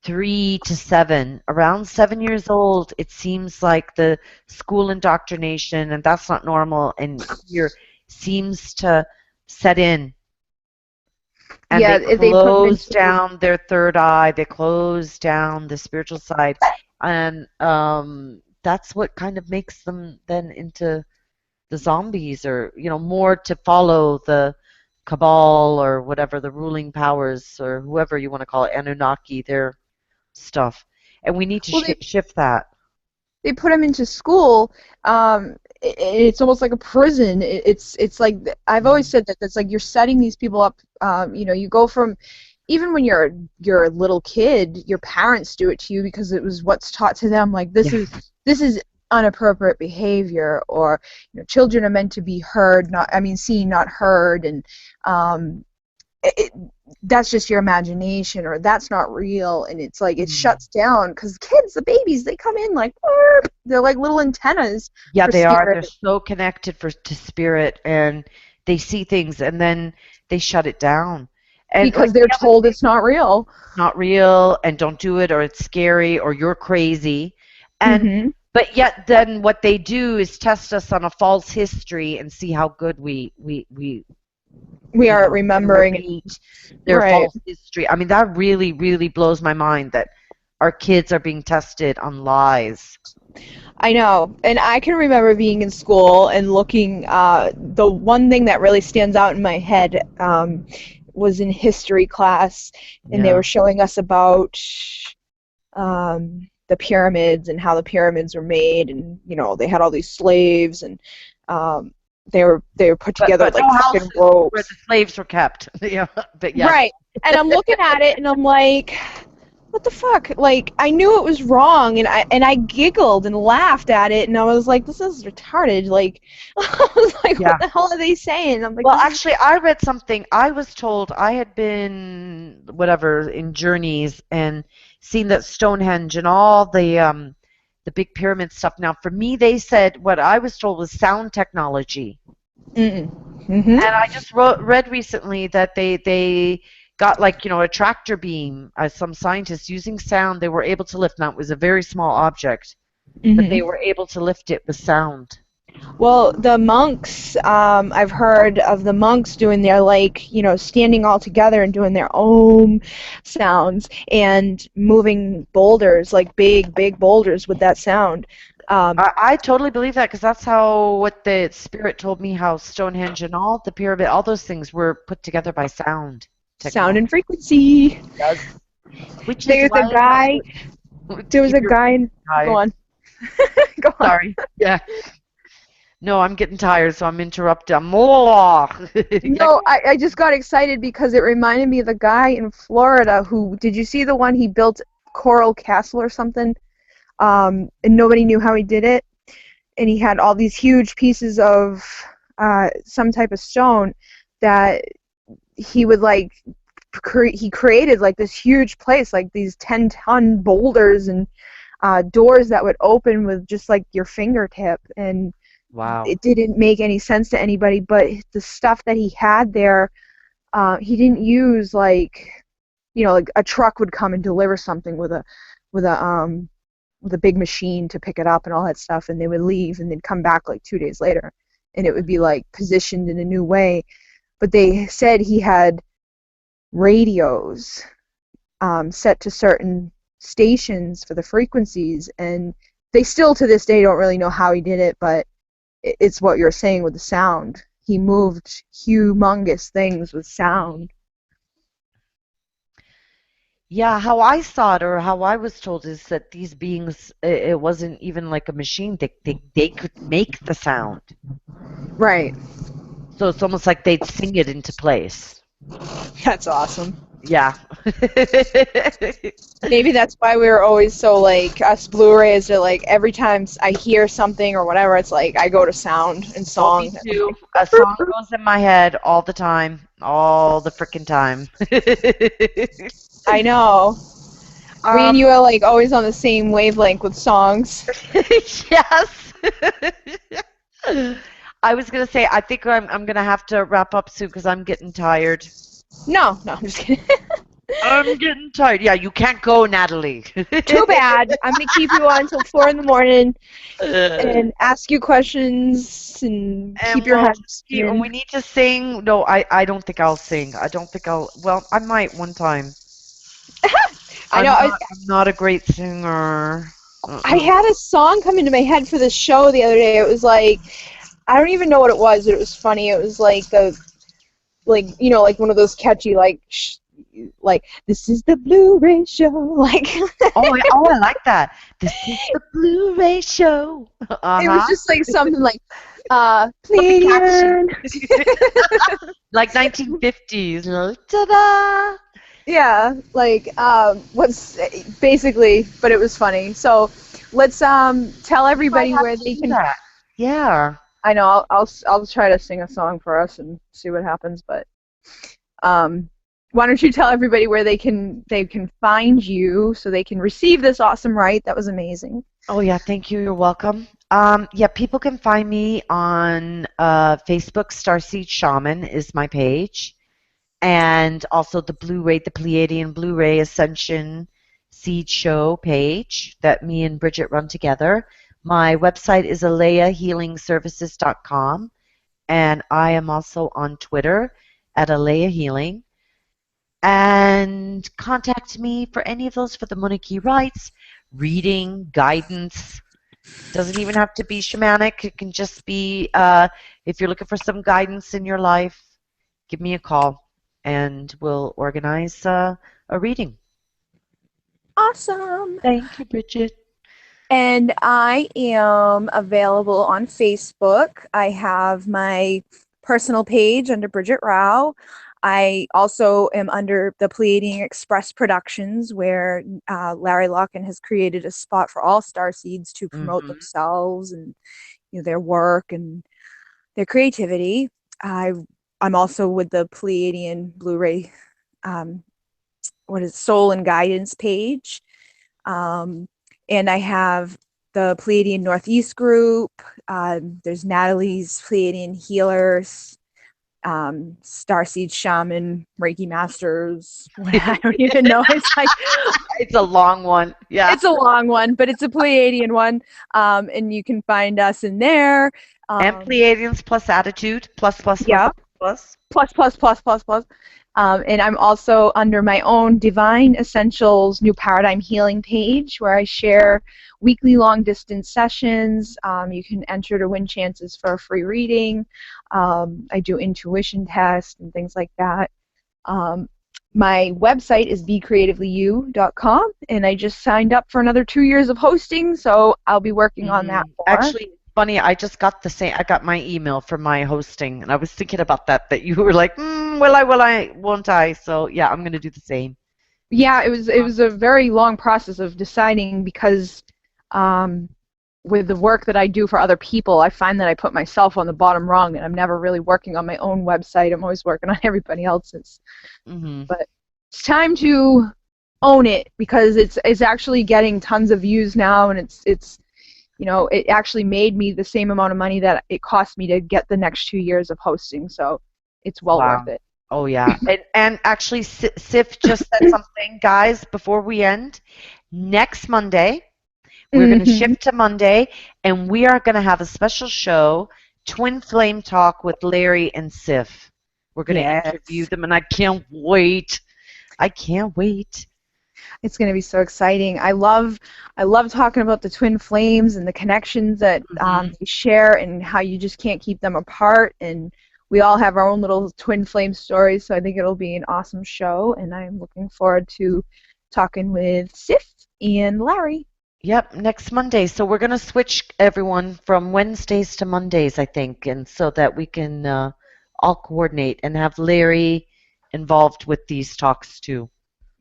3 to 7. Around 7 years old, it seems like the school indoctrination, and that's not normal, and fear seems to set in. And yeah, they they put them close into, down their third eye, they close down the spiritual side. And that's what kind of makes them then into zombies, or more to follow the cabal or whatever, the ruling powers, or whoever you want to call it, Anunnaki, their stuff. And we need to Well, shift that. they put them into school. It's almost like a prison. It's like I've always said that it's like you're setting these people up. You go from, even when you're a little kid, your parents do it to you because it was what's taught to them. Like this Yeah. is inappropriate behavior, or children are meant to be heard, seen, not heard, and it, that's just your imagination, or that's not real. And it's like it shuts down, because kids, the babies, they come in like, they're like little antennas Yeah, for they are. spirit. They're so connected to spirit, and they see things, and then they shut it down. And Because like they're told it's not real. not real, and don't do it, or it's scary, or you're crazy. And Hmm. but yet then what they do is test us on a false history and see how good We are can remembering it. repeat their Right. false history. I mean, that really, really blows my mind that our kids are being tested on lies. I know. And I can remember being in school and looking, the one thing that really stands out in my head was in history class, and they Yeah. were showing us about the pyramids and how the pyramids were made, and they had all these slaves, and they were put together But like no fucking houses where ropes. the slaves were kept. Yeah, but yes. Right. And I'm looking at it and I'm like, what the fuck? Like, I knew it was wrong, and I giggled and laughed at it, and I was like, this is retarded. Like, I was like, Yeah. what the hell are they saying? I'm like, Well, this is. actually, I read something. I was told I had been whatever in journeys and seen that Stonehenge and all the big pyramid stuff. Now, for me, they said what I was told was sound technology. Mm-mm. Mm-hmm. And I just read recently that they got like a tractor beam. Some scientists using sound, they were able to lift. Now it was a very small object, but they Mm-hmm. were able to lift it with sound. Well, the monks, I've heard of the monks doing their, like, standing all together and doing their Om sounds and moving boulders, like big, big boulders with that sound. I totally believe that because that's how what the spirit told me, how Stonehenge and all the pyramid, all those things were put together by sound Sound technology. and frequency. Yes. Which is There's why a guy, to there was keep a your guy, go tired. on, go on. Sorry. Yeah. No, I'm getting tired, so I'm interrupting. Yeah, No, I just got excited because it reminded me of the guy in Florida who, did you see the one he built Coral Castle or something? And nobody knew how he did it. And he had all these huge pieces of some type of stone that he would like, he created like this huge place, like these 10-ton boulders and doors that would open with just like your fingertip. And wow. it didn't make any sense to anybody, but the stuff that he had there, he didn't use like, like a truck would come and deliver something with a with a big machine to pick it up and all that stuff, and they would leave and they'd come back like 2 days later, and it would be like positioned in a new way. But they said he had radios set to certain stations for the frequencies, and they still to this day don't really know how he did it, but it's what you're saying with the sound. He moved humongous things with sound. Yeah, how I saw it or how I was told is that these beings, it wasn't even like a machine. They could make the sound. Right. So it's almost like they'd sing it into place. That's awesome. Yeah. Maybe that's why we were always so, like, us Blu-rays are like, every time I hear something or whatever, it's like I go to sound and Oh, me song. too. A song goes in my head all the time, all the frickin' time. I know. Me and you are like always on the same wavelength with songs. Yes. I was gonna say I think I'm gonna have to wrap up soon because I'm getting tired. No, I'm just kidding. I'm getting tired. Yeah, you can't go, Natalie. Too bad. I'm gonna keep you on until 4 in the morning and ask you questions and keep your head spinning. We need to sing. No, I don't think I'll sing. I don't think I'll. Well, I might one time. I know. I'm not a great singer. I had a song come into my head for this show the other day. It was like, I don't even know what it was. It was funny. It was like like one of those catchy like this is the Blu-ray show. Like I like that. This is the Blu-ray show. it was just like something like Something catchy. Pleiadian. Like 1950s. Ta-da! Yeah, like what's basically, but it was funny. So let's tell Might everybody have where to they do can. that. Yeah. I know I'll try to sing a song for us and see what happens, but um why don't you tell everybody where they can find you so they can receive this awesome rite? That was amazing. Oh yeah, thank you. You're welcome. Yeah, people can find me on Facebook. Starseed Shaman is my page, and also the Blu-ray, the Pleiadian Blu-ray Ascension Seed Show page that me and Bridget run together. My website is alayahealingservices.com, and I am also on Twitter at Alaya Healing. And contact me for any of those for the Monarchy rights, reading, guidance. Doesn't even have to be shamanic. It can just be if you're looking for some guidance in your life, give me a call and we'll organize a reading. Awesome. Thank you, Bridget. And I am available on Facebook. I have my personal page under Bridget Rau. I also am under the Pleiadian Express Productions, where Larry Locken has created a spot for all starseeds to promote Mm-hmm. themselves and their work and their creativity. I'm also with the Pleiadian Blu-ray, Soul and Guidance page. And I have the Pleiadian Northeast group. There's Natalie's Pleiadian Healers, Starseed Shaman, Reiki Masters. I don't even know. It's like It's a long one. Yeah. it's a long one, but it's a Pleiadian one, and you can find us in there. And Pleiadians plus attitude, plus, plus, plus, Yeah, plus. plus, plus, plus, plus, plus. And I'm also under my own Divine Essentials New Paradigm Healing page where I share weekly long distance sessions. You can enter to win chances for a free reading. I do intuition tests and things like that. My website is becreativelyu.com, and I just signed up for another 2 years of hosting, so I'll be working on that more. Actually, funny, I just got the same. I got my email for my hosting, and I was thinking about that you were like, will I, won't I? So yeah, I'm gonna do the same. Yeah, it was a very long process of deciding because with the work that I do for other people, I find that I put myself on the bottom rung, and I'm never really working on my own website. I'm always working on everybody else's. Mm-hmm. But it's time to own it because it's actually getting tons of views now, and it's it actually made me the same amount of money that it cost me to get the next 2 years of hosting, so it's well worth it. Oh yeah, and actually, Sif just said something, guys. Before we end, next Monday, we're going to shift to Monday, and we are going to have a special show, Twin Flame Talk with Larry and Sif. We're going to interview them, and I can't wait. I can't wait. It's going to be so exciting. I love talking about the twin flames and the connections that they share and how you just can't keep them apart. And we all have our own little twin flame stories, so I think it'll be an awesome show. And I'm looking forward to talking with Sif and Larry. Yep, next Monday. So we're going to switch everyone from Wednesdays to Mondays, I think, and so that we can all coordinate and have Larry involved with these talks too.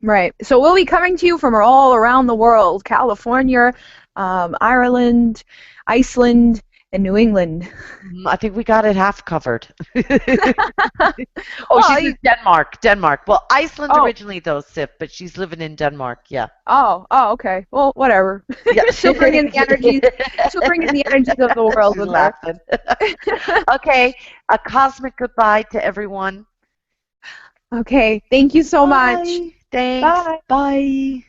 Right. So we'll be coming to you from all around the world: California, Ireland, Iceland, and New England. I think we got it half covered. She's in Denmark. Well, Iceland originally, though, Sif, but she's living in Denmark. Yeah. Oh, okay. Well, whatever. Yeah. She'll bring in the energies. She'll bring in the energies of the world with laughing. Okay. A cosmic goodbye to everyone. Okay. Thank you so much. Thanks. Bye.